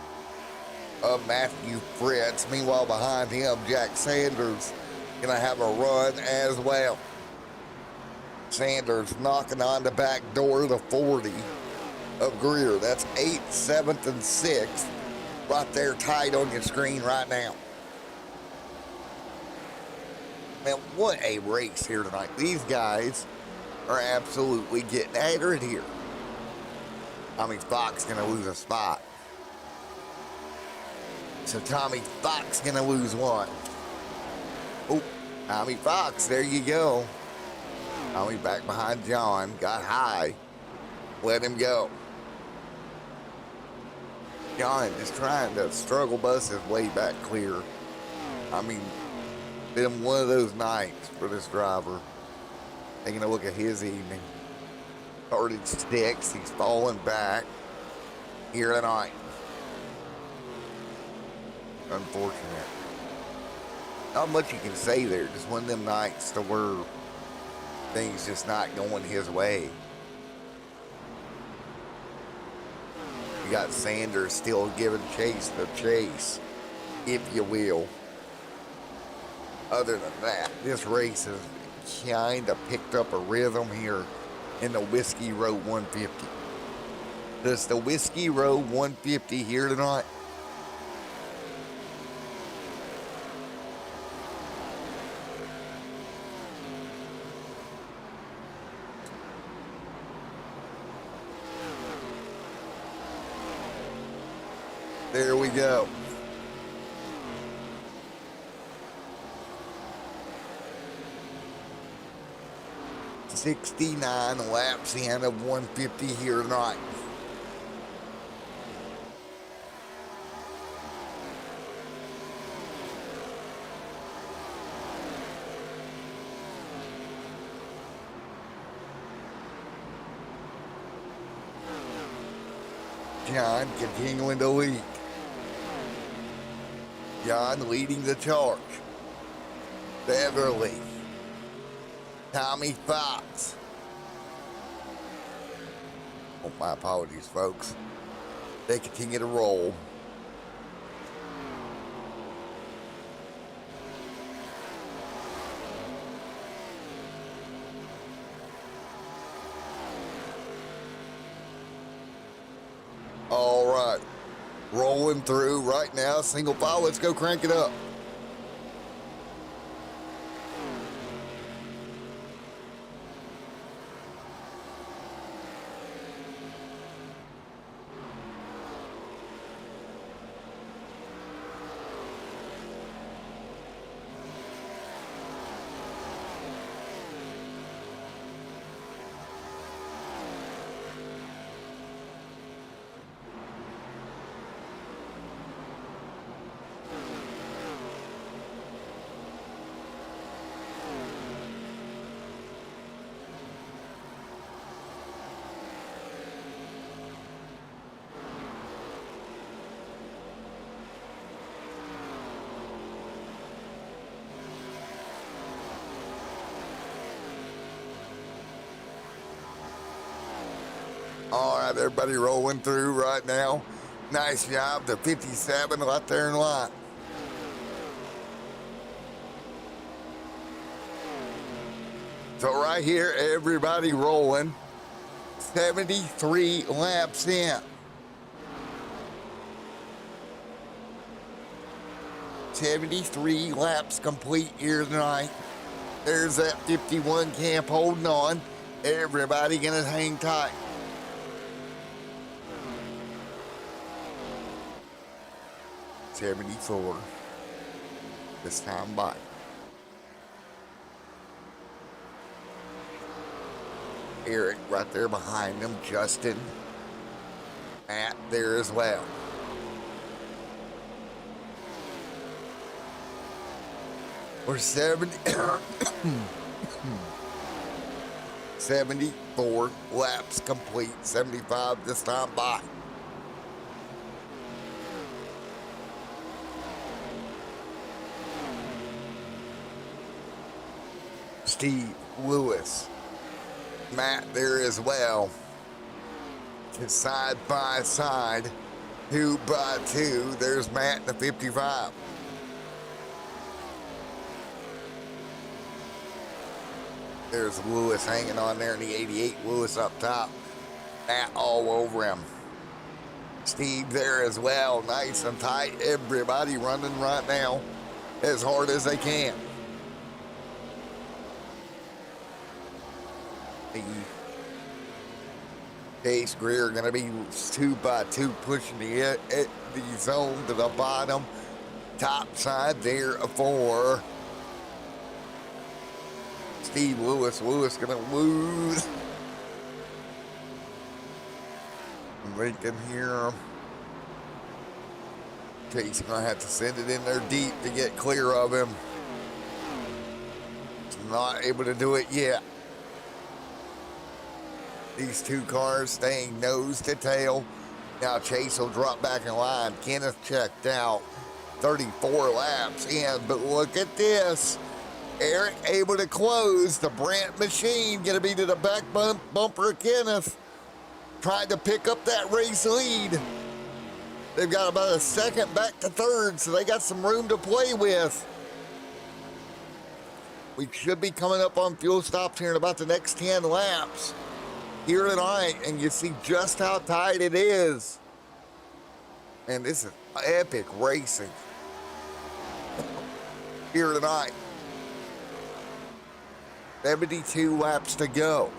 of Matthew Fritz. Meanwhile, behind him, Jack Sanders gonna have a run as well. Sanders knocking on the back door of the 40 of Greer. That's 8th, 7th, and 6th. Right there tied on your screen right now. Man, what a race here tonight. These guys are absolutely getting at it here. Tommy Fox gonna lose a spot. So Tommy Fox gonna lose one. Oh, Tommy Fox, there you go. Tommy back behind John, got high, let him go. John just trying to struggle bust his way back clear. I mean, been one of those nights for this driver. Taking a look at his evening. Started 6th, he's falling back here tonight. Unfortunate. Not much you can say there, just one of them nights to where things just not going his way. You got Sanders still giving Chase the chase, if you will. Other than that, this race has kind of picked up a rhythm here in the Whiskey Row 150. Does the Whiskey Row 150 here tonight? There we go. $69 laps in of 150 here tonight. John continuing to lead. John leading the charge. Beverly. Tommy Fox. Oh, my apologies, folks. They continue to roll. All right. Rolling through right now. Single file. Let's go crank it up. All right, everybody rolling through right now. Nice job to 57 right there in line. So right here, everybody rolling. 73 laps in. 73 laps complete here tonight. There's that 51 camp holding on. Everybody gonna hang tight. $74 this time by. Eric right there behind him. Justin. Matt there as well. We're 74 laps complete. 75 this time by. Steve Lewis. Matt there as well. Just side by side, 2 by 2. There's Matt in the 55. There's Lewis hanging on there in the 88. Lewis up top. Matt all over him. Steve there as well. Nice and tight. Everybody running right now as hard as they can. Chase Greer going to be 2 by 2 pushing the zone to the bottom. Top side there for Steve Lewis. Lewis going to lose. Lincoln here. Chase going to have to send it in there deep to get clear of him. Not able to do it yet. These two cars staying nose to tail. Now Chase will drop back in line. Kenneth checked out. 34 laps in, but look at this. Eric able to close. The Brandt machine going to be to the back bumper of Kenneth. Trying to pick up that race lead. They've got about a second back to third, so they got some room to play with. We should be coming up on fuel stops here in about the next 10 laps here tonight, and you see just how tight it is. And this is epic racing here tonight. 72 laps to go.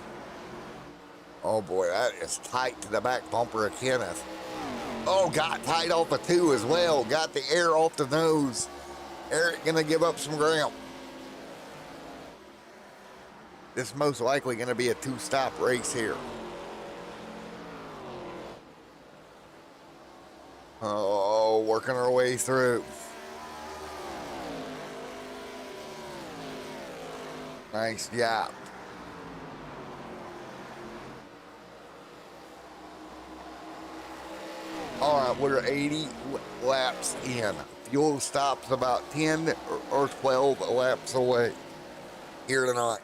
Oh boy, that is tight to the back bumper of Kenneth. Oh, got tight off of 2 as well. Got the air off the nose. Eric gonna give up some ground. This is most likely going to be a 2-stop race here. Oh, working our way through. Nice job. All right, we're 80 laps in. Fuel stops about 10 or 12 laps away here tonight.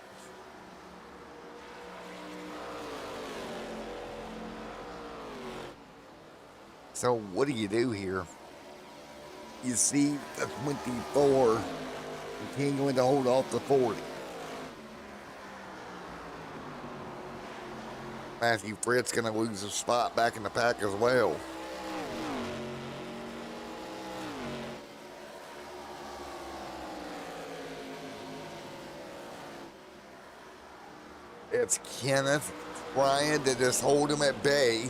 So what do you do here? You see the 24 continuing to hold off the 40. Matthew Fritt's going to lose a spot back in the pack as well. It's Kenneth trying to just hold him at bay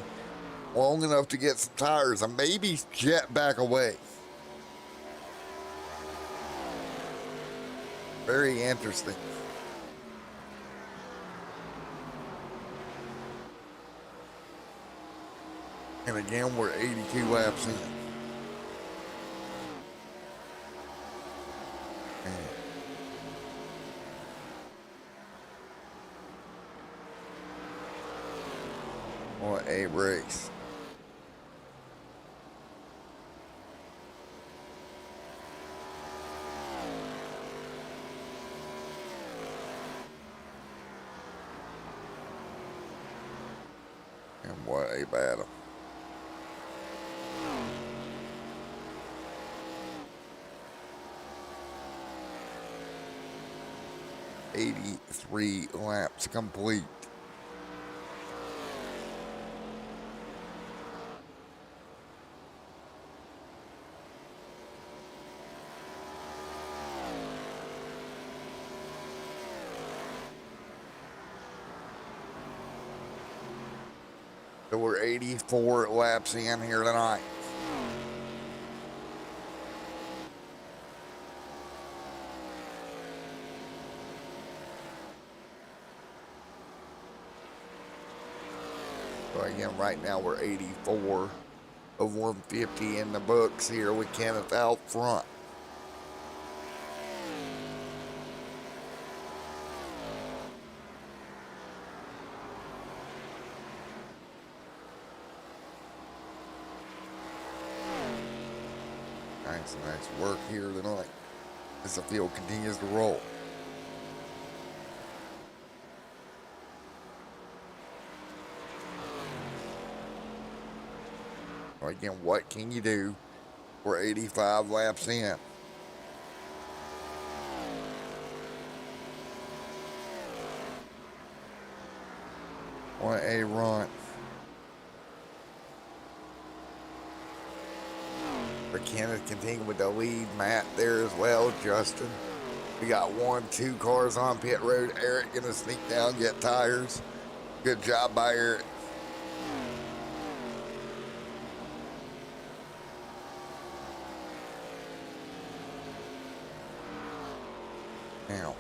long enough to get some tires and maybe jet back away. Very interesting. And again, we're 82 laps in. Man. What a race. And what a battle. "83 laps complete." So we're 84 laps in here tonight. So again, right now we're 84 of 150 in the books here with Kenneth out front. Nice work here tonight as the field continues to roll. Again, what can you do? We're 85 laps in. What a run. For Kenneth continuing with the lead. Matt there as well. Justin. We got 1-2 cars on pit road. Eric gonna sneak down, get tires. Good job by Eric. Now.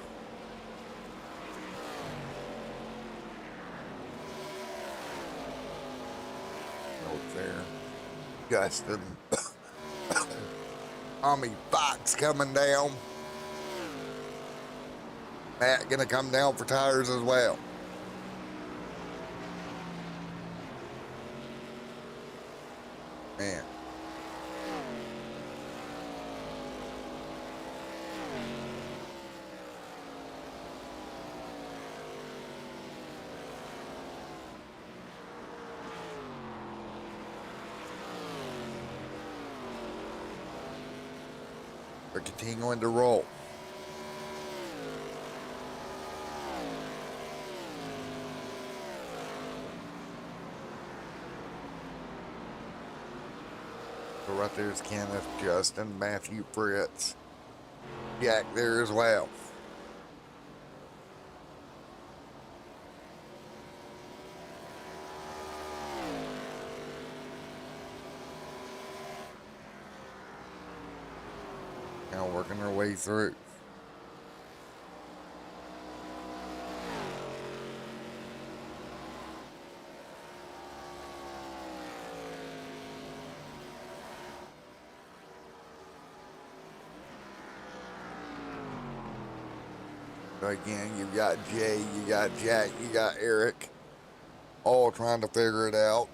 Over there. Justin. Tommy Fox coming down. Matt gonna come down for tires as well. Man. We're continuing to roll. So right there's Kenneth, Justin, Matthew Fritz, Jack there as well. Now working our way through. So again, you got Jay, you got Jack, you got Eric, all trying to figure it out.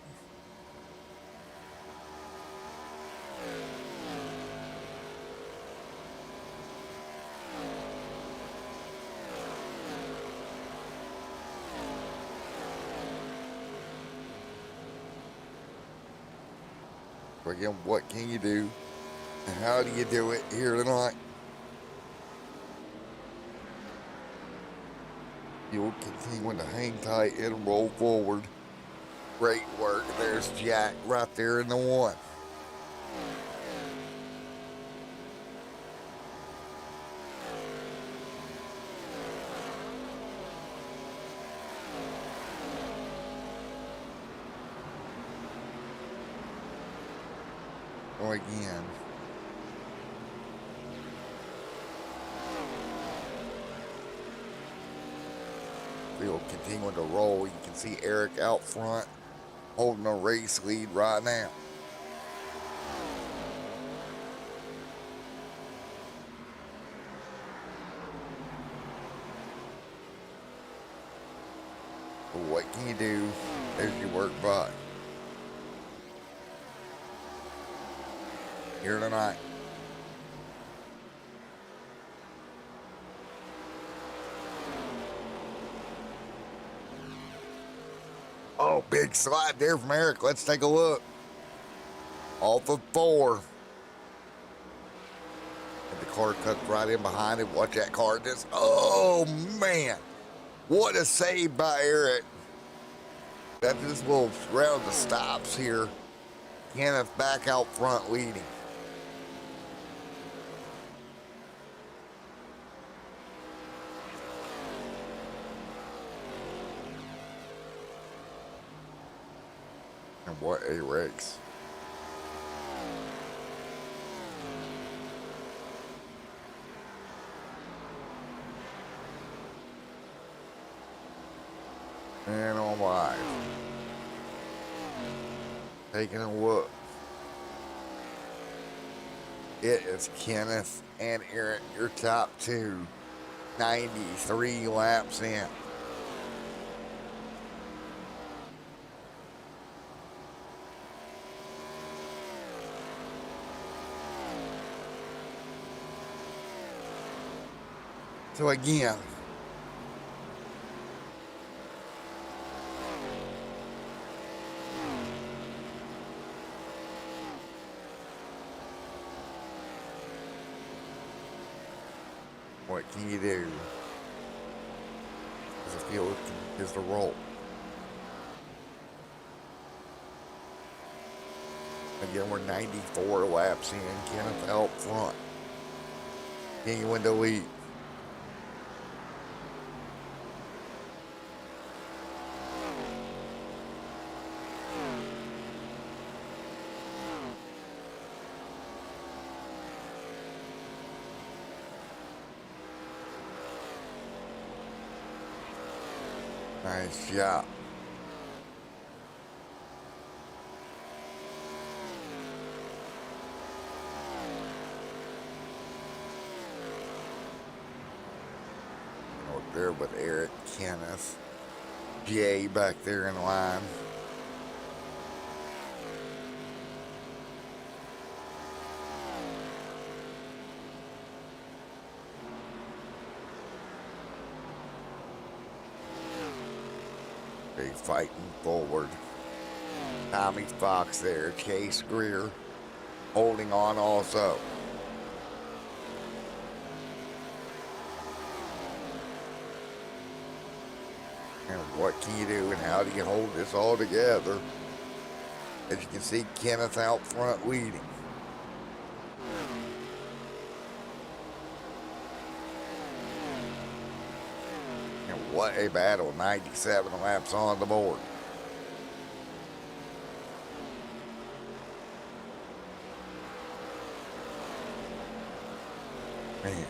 So again, what can you do? And how do you do it here tonight? You'll continue to hang tight and roll forward. Great work. There's Jack right there in the one. So again, we'll continue to roll. You can see Eric out front holding a race lead right now. But what can you do as you work by? Here tonight. Oh, big slide there from Eric. Let's take a look. Off of 4. And the car cuts right in behind him. Watch that car just, oh man. What a save by Eric. That just will round the stops here. Kenneth back out front leading. And what a race. And on live. Taking a look. It is Kenneth and Eric, your top two. 93 laps in. So again, what can you do? As a field is the roll. Again, we're 94 laps in. Kenneth out front. Can you win the lead? Nice job. Out there with Eric, Kenneth, Jay back there in line. They fighting forward. Tommy Fox there, Chase Greer holding on also. And what can you do and how do you hold this all together? As you can see, Kenneth out front leading. And what a battle, 97 laps on the board. Man.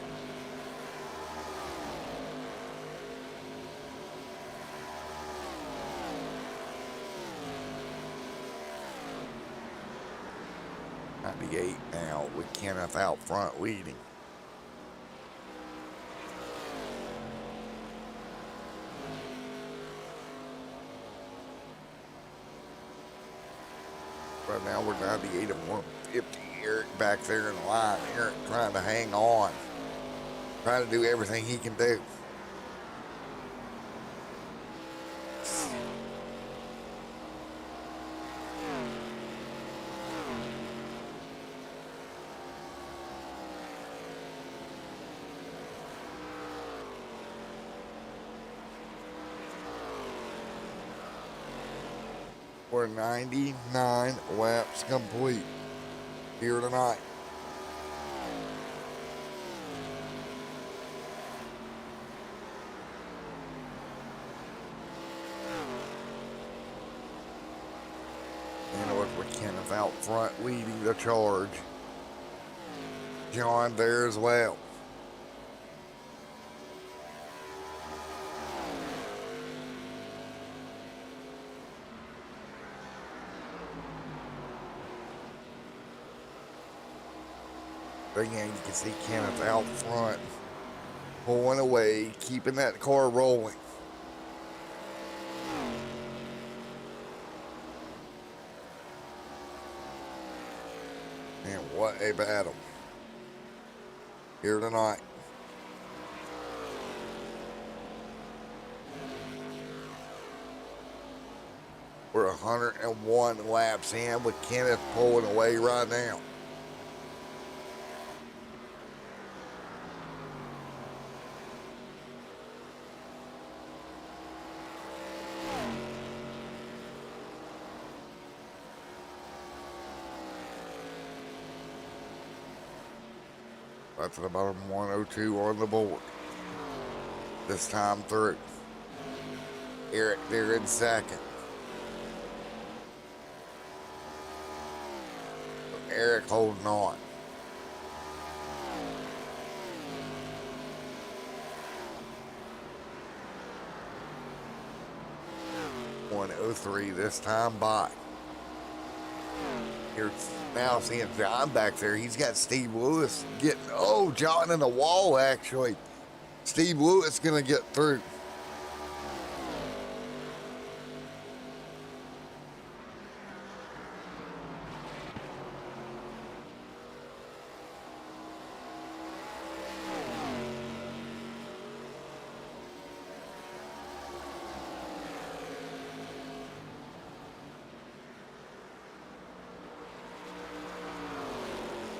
'98 now with Kenneth out front leading. Right now we're 98 and 150. Eric back there in the line. Eric trying to hang on. Trying to do everything he can do. We're 99 laps complete here tonight. And with Kenneth out front leading the charge. John there as well. Again, you can see Kenneth out front, pulling away, keeping that car rolling. And what a battle here tonight. We're 101 laps in with Kenneth pulling away right now. That's the bottom 102 on the board. This time through. Eric there in second. Eric holding on. .103 this time by. Here's now seeing John back there. He's got Steve Lewis getting, oh, John in the wall actually. Steve Lewis gonna get through.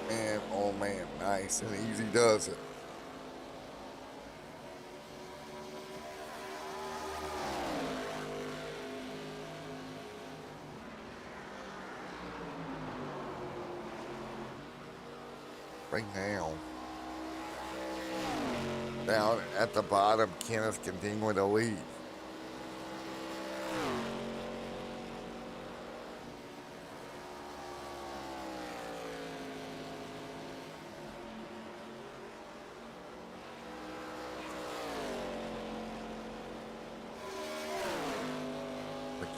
And oh man, nice and easy does it. Right now, down at the bottom, Kenneth continuing to lead.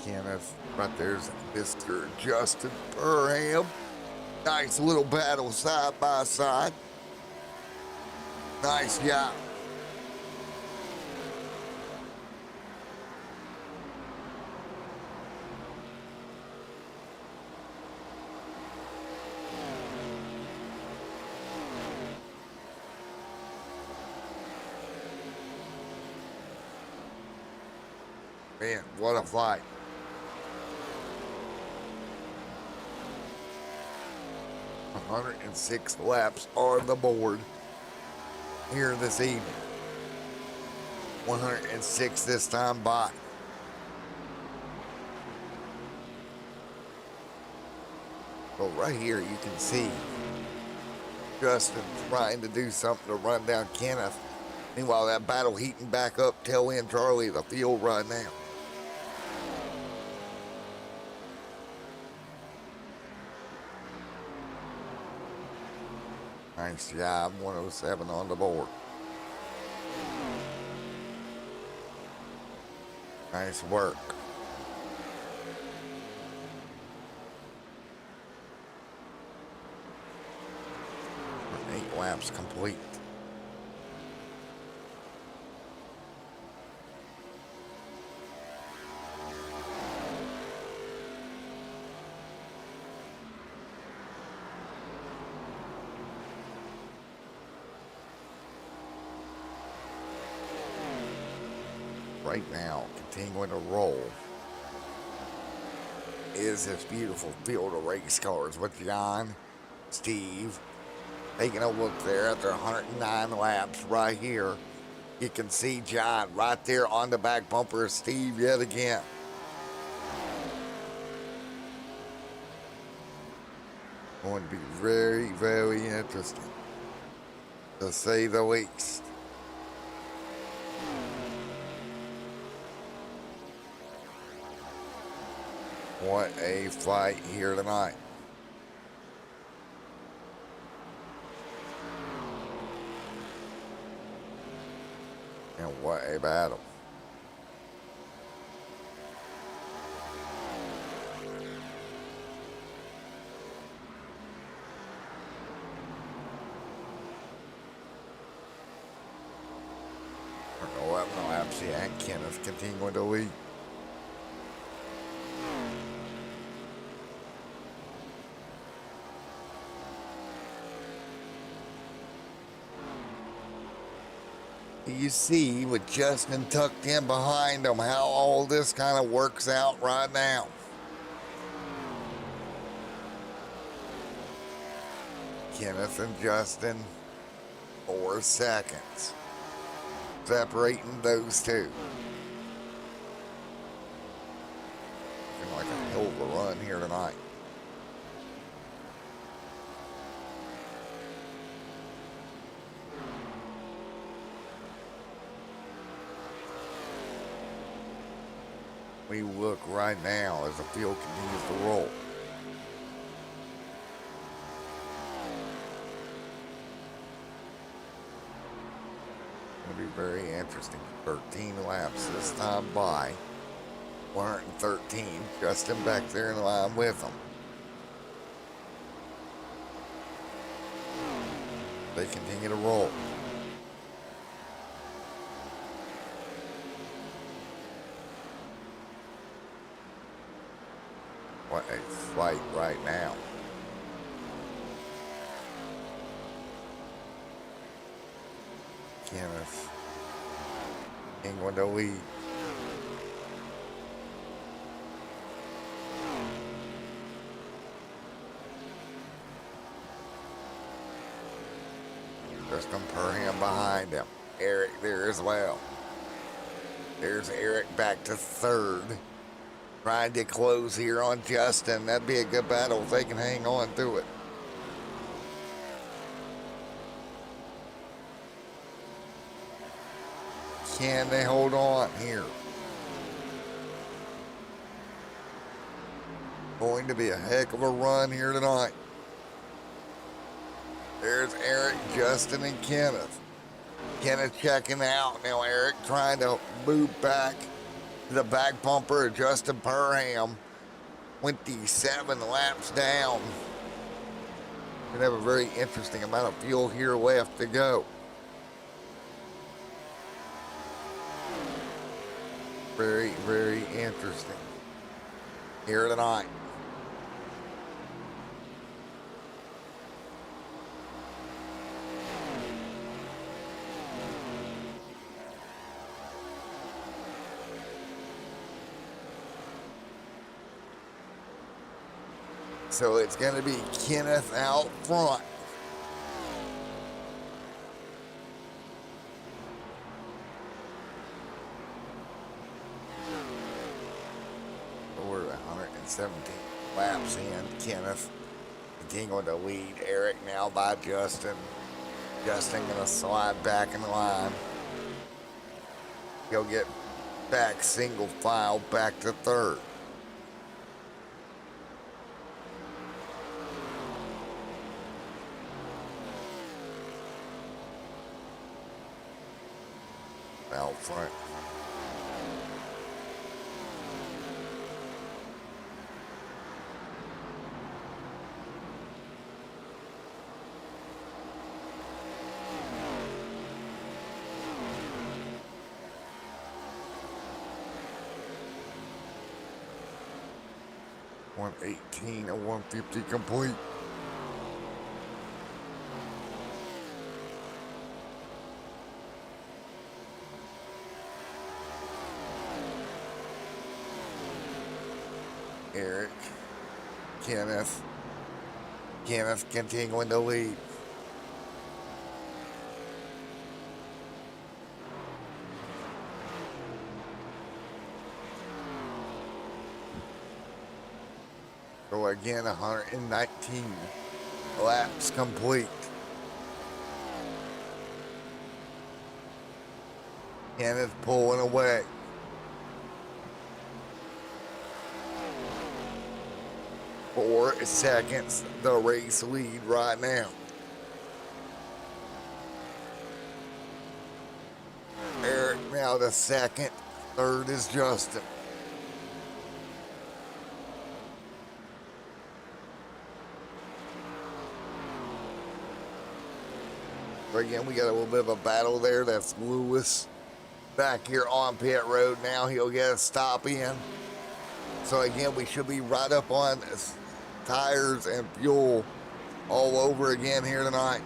Kenneth, right there's Mr. Justin Burham. Nice little battle side by side. Nice job. Man, what a fight. .106 laps on the board here this evening. 106 this time by. So right here you can see Justin trying to do something to run down Kenneth. Meanwhile, that battle heating back up, tail end Charlie, the field right now. Nice job, 107 on the board. Nice work. We're 8 laps complete. Right now, continuing to roll is this beautiful field of race cars with John, Steve, taking a look there after 109 laps right here. You can see John right there on the back bumper of Steve yet again. Going to be very, very interesting, to say the least. What a fight here tonight. And what a battle. I don't know what laps he and Kenneth continuing to lead. You see, with Justin tucked in behind him, how all this kind of works out right now. Kenneth and Justin, 4 seconds separating those two. Looking like a hell of a run here tonight. We look right now as the field continues to roll. It'll be very interesting. 13 laps this time by. 113. Justin back there in line with them. They continue to roll. What a fight right now. Kenneth England to lead. Justin Perham behind him. Eric there as well. There's Eric back to third. Trying to close here on Justin. That'd be a good battle if they can hang on through it. Can they hold on here? Going to be a heck of a run here tonight. There's Eric, Justin, and Kenneth. Kenneth checking out. Now Eric trying to move back to the back bumper of Justin Perham. 27 laps down. Gonna have a very interesting amount of fuel here left to go. Very, very interesting here tonight. So it's going to be Kenneth out front. We're 117 laps in. Kenneth continuing to lead. Eric now by Justin. Justin going to slide back in the line. He'll get back single file back to third. Out front. $118 and $150 complete. Eric, Kenneth continuing to lead. So again, 119 Laps complete. Kenneth pulling away. 4 seconds, the race lead right now. Eric now the second. Third is Justin. But again, we got a little bit of a battle there. That's Lewis back here on pit road now. He'll get a stop in. So again, we should be right up on tires and fuel all over again here tonight.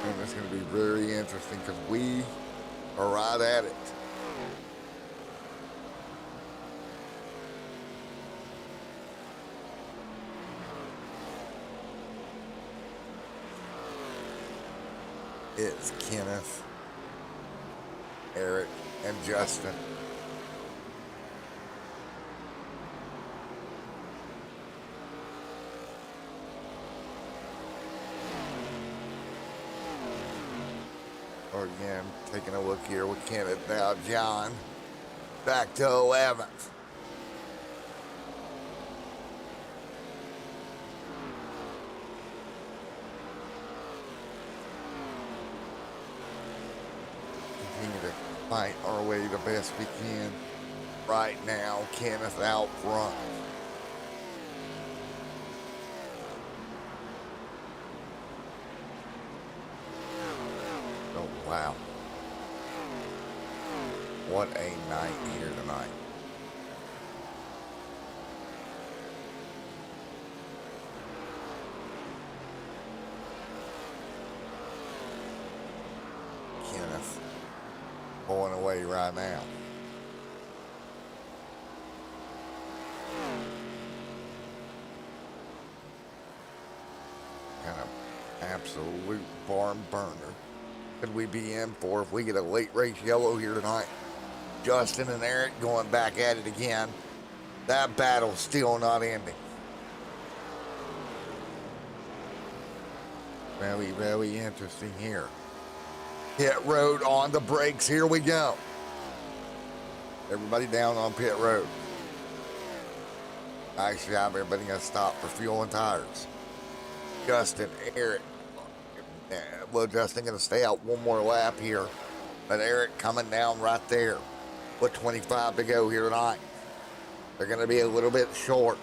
And it's going to be very interesting because we are right at it. It's Kenneth, Eric, and Justin. Again, taking a look here with Kenneth now. John back to 11th. Continue to fight our way the best we can. Right now, Kenneth out front. Oh, wow. What a night here tonight. Kenneth pulling away right now. Kind of absolute barn burner. Could we be in for if we get a late race yellow here tonight? Justin and Eric going back at it again. That battle's still not ending. Very, very interesting here. Pit road on the brakes. Here we go. Everybody down on pit road. Nice job. Everybody gonna stop for fuel and tires. Justin, Eric. Well, Justin gonna stay out one more lap here. But Eric coming down right there with 25 to go here tonight. They're gonna be a little bit short.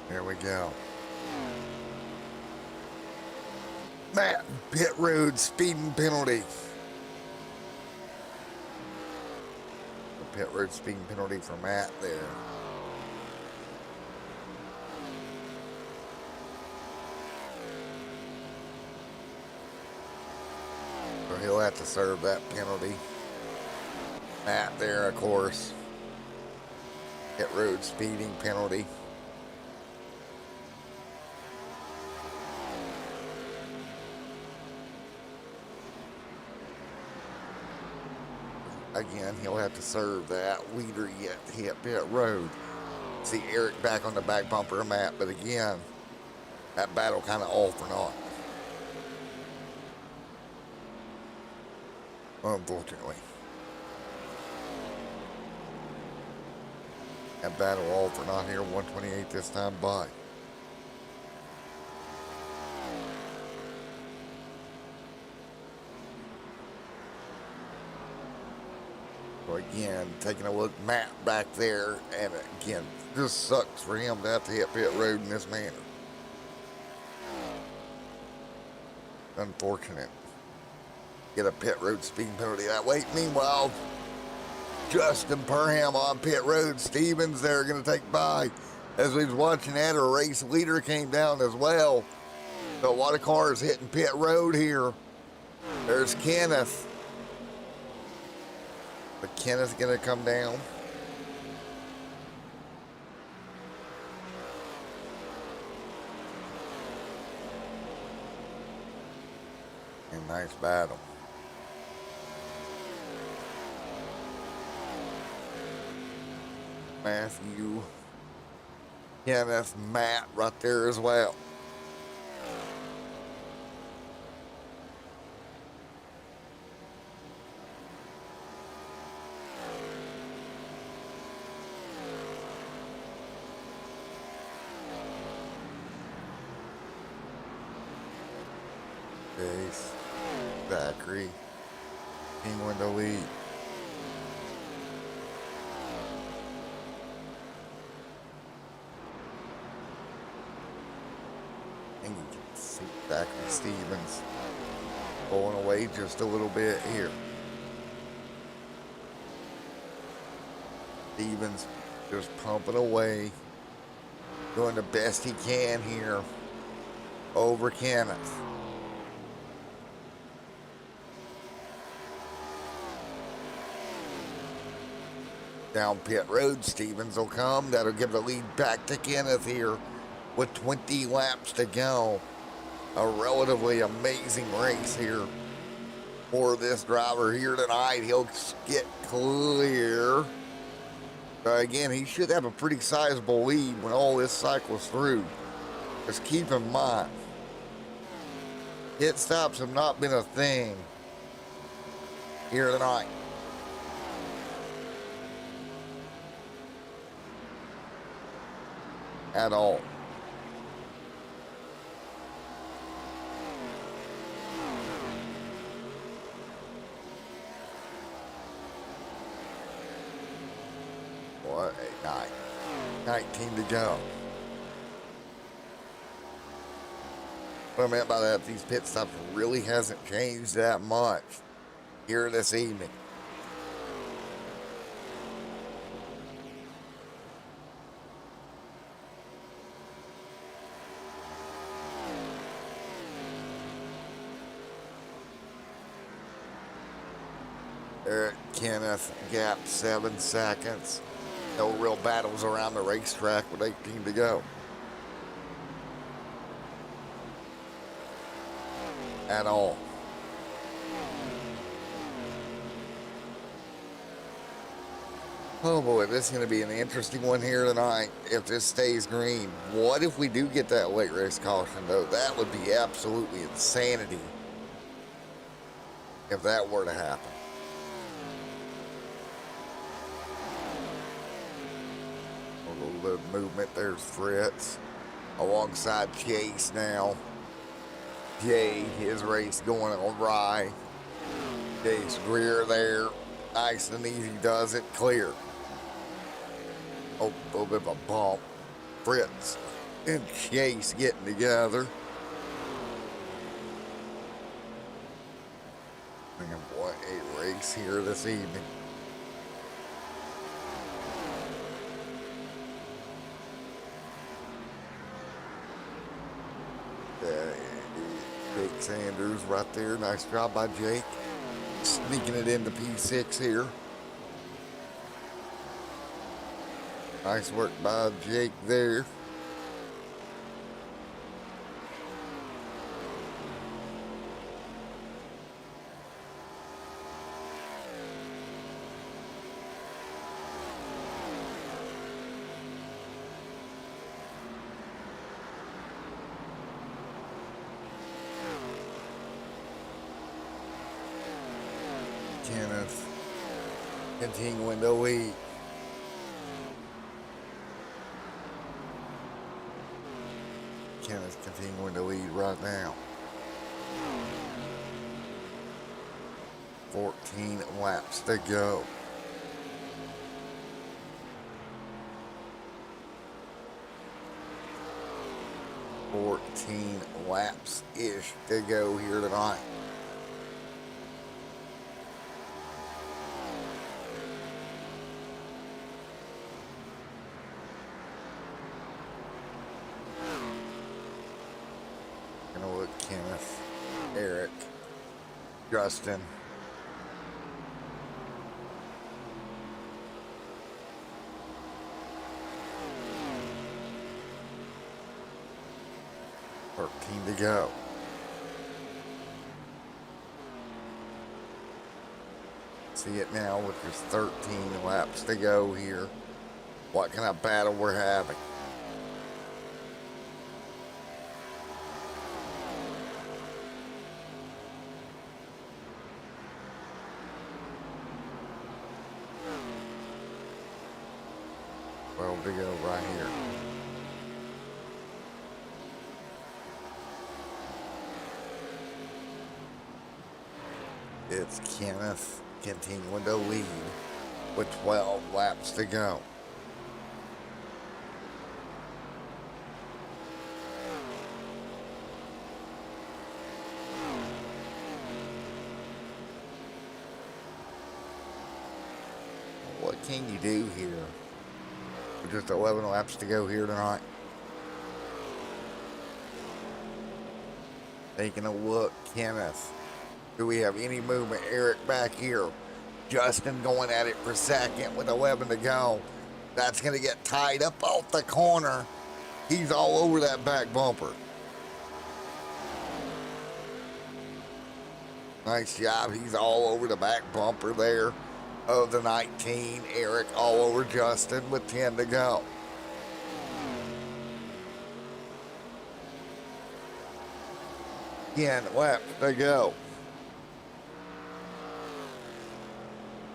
There we go. Matt, pit road speeding penalty. The pit road speeding penalty for Matt there. So he'll have to serve that penalty. Matt there, of course. Pit road speeding penalty. Again, he'll have to serve that. Leader yet to hit pit road. See Eric back on the back bumper of Matt, but again, that battle kind of off or not. Unfortunately. That battle all for not here. 128 this time by. So again, taking a look, Matt back there, and again, this sucks for him to have to hit pit road in this manner. Unfortunate. Get a pit road speeding penalty that way. Meanwhile, Justin Perham on pit road. Stevens there going to take by. As we was watching that, a race leader came down as well. So a lot of cars hitting pit road here. There's Kenneth. McKenna's gonna come down. And nice battle. Matthew, Kenneth, Matt right there as well. Chase, Zachary, Penguin to lead. And you can see Zachary Stevens pulling away just a little bit here. Stevens just pumping away, doing the best he can here over Kenneth. Down pit road, Stevens will come. That'll give the lead back to Kenneth here with 20 laps to go. A relatively amazing race here for this driver here tonight. He'll get clear. Again, he should have a pretty sizable lead when all this cycles through. Just keep in mind, pit stops have not been a thing here tonight. At all. What a night. 19 to go. What I meant by that, these pit stops really hasn't changed that much here this evening. Eric Kenneth gap 7 seconds. No real battles around the racetrack with 18 to go. At all. Oh boy, this is going to be an interesting one here tonight if this stays green. What if we do get that late race caution though? That would be absolutely insanity if that were to happen. A little bit of movement. There's Fritz alongside Chase now. Jay, his race going awry. Chase Greer there. Nice and easy does it. Clear. Oh, a little bit of a bump. Fritz and Chase getting together. And what a race here this evening. Jake Sanders right there. Nice job by Jake. Sneaking it into P6 here. Nice work by Jake there. Kenneth continuing to lead. Kenneth continuing to lead right now. 14 laps to go. Laps-ish to go here tonight. Gonna look Kenneth, Eric, Justin, 13 to go. See it now with just 13 laps to go here. What kind of battle we're having. Well, to go right here. It's Kenneth continuing to lead with 12 laps to go. What can you do here? With just 11 laps to go here tonight. Taking a look, Kenneth. Do we have any movement? Eric back here. Justin going at it for second with 11 to go. That's going to get tied up off the corner. He's all over that back bumper. Nice job. He's all over the back bumper there of the 19. Eric all over Justin with 10 to go. Again, left to go.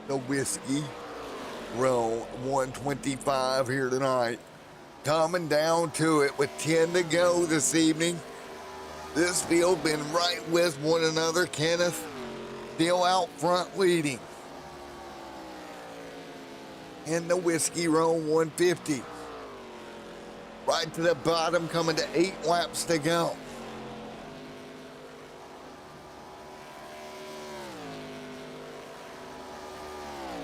The Whiskey Row 125 here tonight. Coming down to it with 10 to go this evening. This field been right with one another. Kenneth still out front leading. In the Whiskey Row 150. Right to the bottom, coming to 8 laps to go.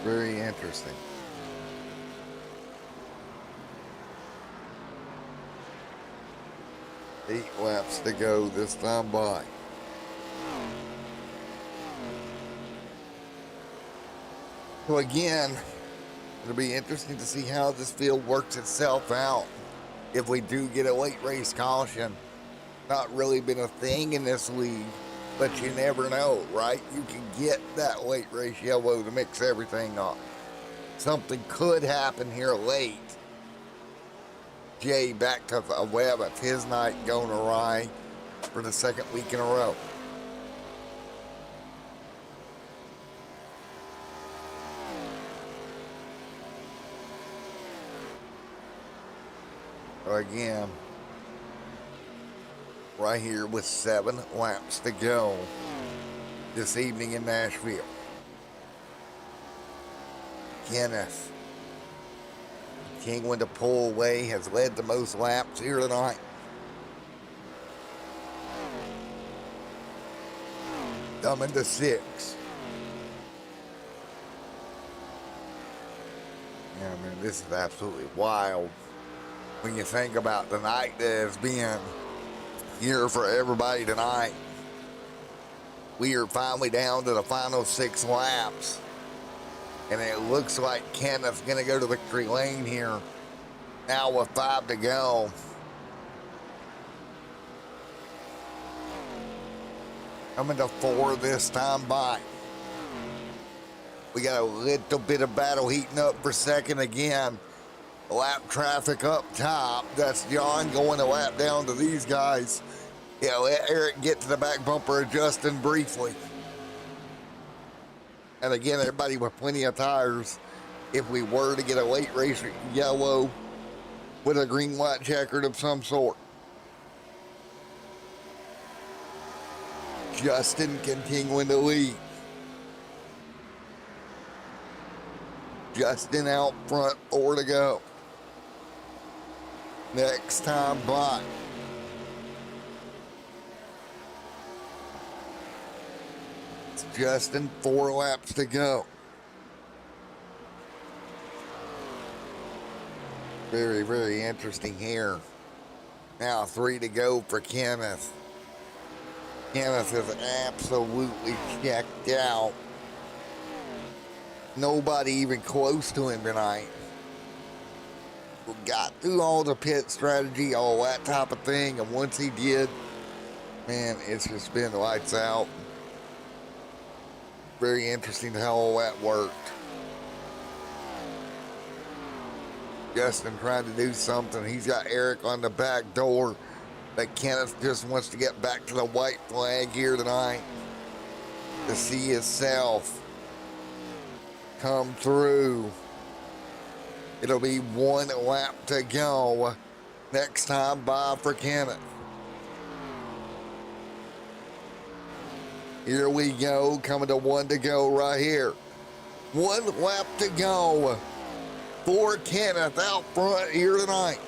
Very interesting. Eight laps to go this time by. So again, it'll be interesting to see how this field works itself out. If we do get a late race caution, not really been a thing in this league, but you never know, right? You can get that late race yellow to mix everything up. Something could happen here late. Jay back to the 11th, his night going awry for the second week in a row. So again, right here with 7 laps to go this evening in Nashville. Kenneth, King when to pull away, has led the most laps here tonight. Coming to 6. Yeah, man, this is absolutely wild when you think about the night that has been here for everybody tonight. We are finally down to the final 6 laps. And it looks like Kenneth's going to go to victory lane here. Now with 5 to go. Coming to 4 this time by. We got a little bit of battle heating up for second again. Lap traffic up top. That's John going a lap down to these guys. Yeah, let Eric get to the back bumper of Justin briefly. And again, everybody with plenty of tires. If we were to get a late race yellow with a green white checkered of some sort. Justin continuing to lead. Justin out front, 4 to go. Next time by. It's Justin, 4 laps to go. Very, very interesting here. Now 3 to go for Kenneth. Kenneth is absolutely checked out. Nobody even close to him tonight. We got through all the pit strategy, all that type of thing, and once he did, Man, it's just been lights out. Very interesting how all that worked. Justin trying to do something. He's got Eric on the back door. But Kenneth just wants to get back to the white flag here tonight to see himself come through. It'll be one lap to go. Next time by for Kenneth. Here we go, coming to one to go right here. One lap to go for Kenneth out front here tonight.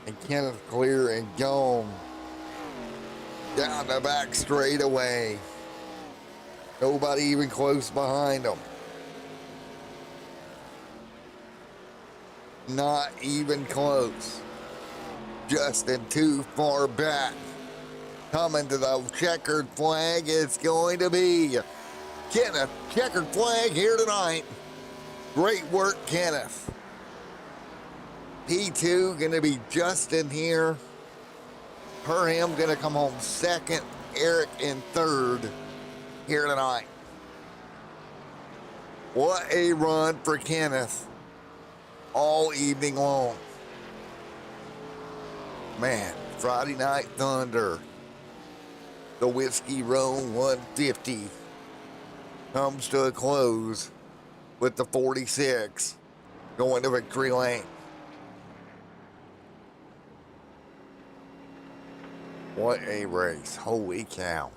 And Kenneth clear and gone down the back straightaway. Nobody even close behind him. Not even close. Justin too far back. Coming to the checkered flag, it's going to be Kenneth. Checkered flag here tonight. Great work, Kenneth. P2 going to be Justin here. Perham going to come home second. Eric in third here tonight. What a run for Kenneth all evening long. Man, Friday Night Thunder. The Whiskey Row 150 comes to a close with the 46 going to victory lane. What a race. Holy cow.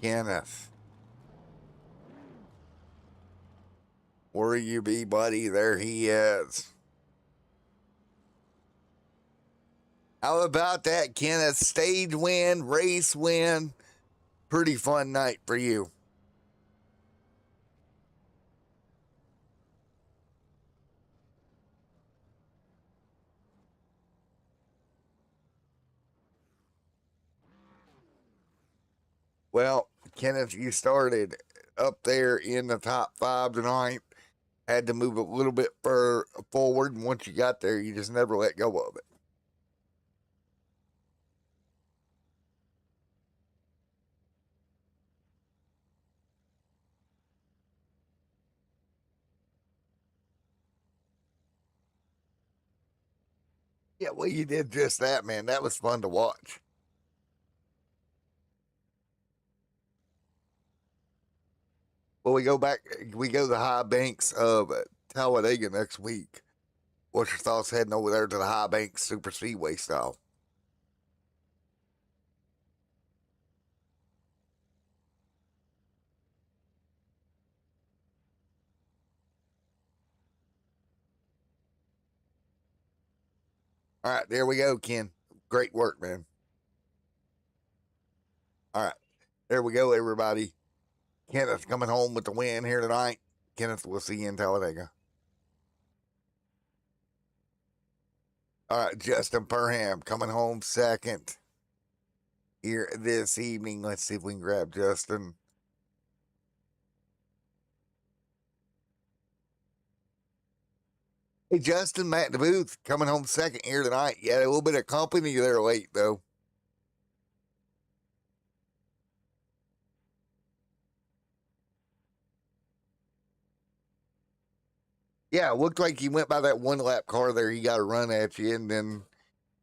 Kenneth. Where you be, buddy? There he is. How about that, Kenneth? Stage win, race win. Pretty fun night for you. Well, Kenneth, you started up there in the top 5 tonight. Had to move a little bit further forward, and once you got there, you just never let go of it. Yeah, well, you did just that, man. That was fun to watch. Well, we go to the high banks of Talladega next week. What's your thoughts heading over there to the high banks super speedway style? All right, there we go, Ken. Great work, man. All right, there we go, everybody. Kenneth coming home with the win here tonight. Kenneth, we'll see you in Talladega. All right, Justin Perham coming home second here this evening. Let's see if we can grab Justin. Hey, Justin, Matt DeBooth coming home second here tonight. Yeah, a little bit of company there late, though. Yeah, it looked like he went by that one lap car there. He got a run at you and then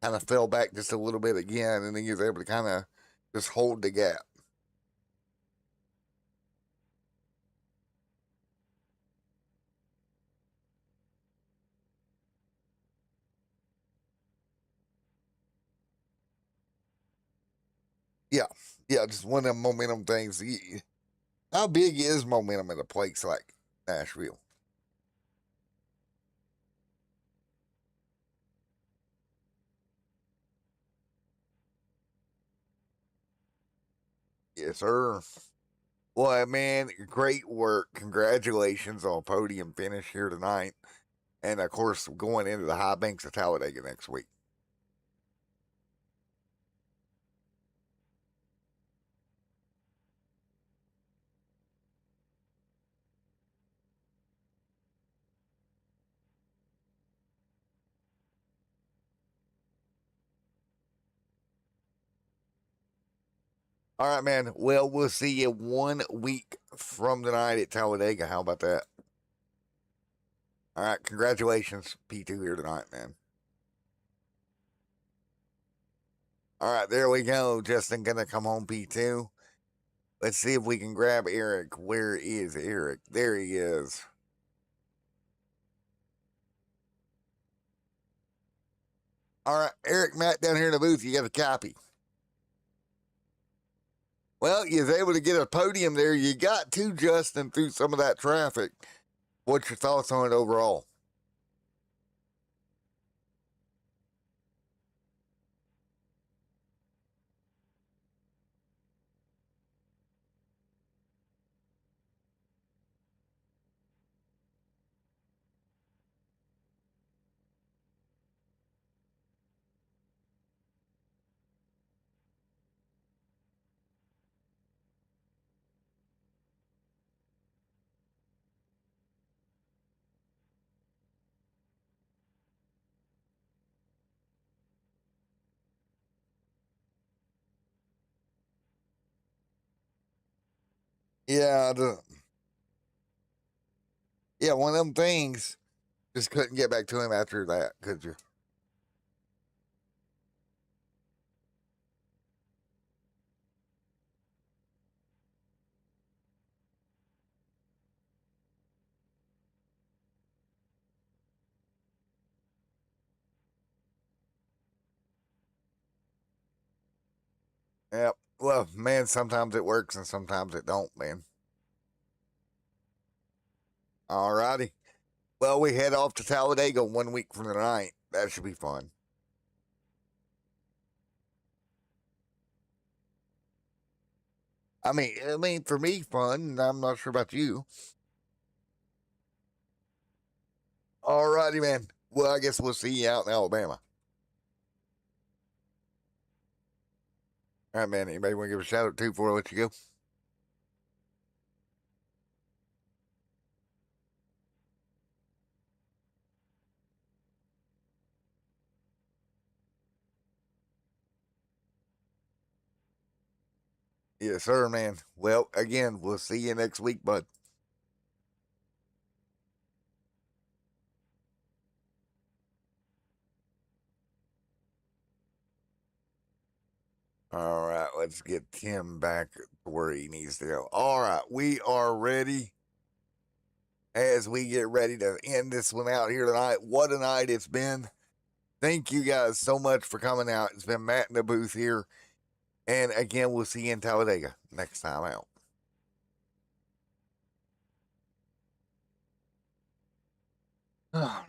kind of fell back just a little bit again. And then he was able to kind of just hold the gap. Yeah. Yeah, just one of them momentum things. How big is momentum at a place like Nashville? Yes, sir. Well, man, great work. Congratulations on a podium finish here tonight. And of course, going into the high banks of Talladega next week. All right, man. Well, we'll see you 1 week from tonight at Talladega. How about that? All right. Congratulations, P2 here tonight, man. All right. There we go. Justin going to come home, P2. Let's see if we can grab Eric. Where is Eric? There he is. All right. Eric, Matt down here in the booth. You got a copy. Well, you was able to get a podium there. You got to, Justin, through some of that traffic. What's your thoughts on it overall? Yeah, yeah, one of them things. Just couldn't get back to him after that, could you? Yep. Well, man, sometimes it works and sometimes it don't, man. All righty. Well, we head off to Talladega 1 week from tonight. That should be fun. I mean, for me, fun. I'm not sure about you. All righty, man. Well, I guess we'll see you out in Alabama. All right, man. Anybody want to give a shout out to before I let you go? Yes, sir, man. Well, again, we'll see you next week, bud. All right, let's get Tim back to where he needs to go. All right, we are ready as we get ready to end this one out here tonight. What a night it's been. Thank you guys so much for coming out. It's been Matt in the booth here. And again, we'll see you in Talladega next time out.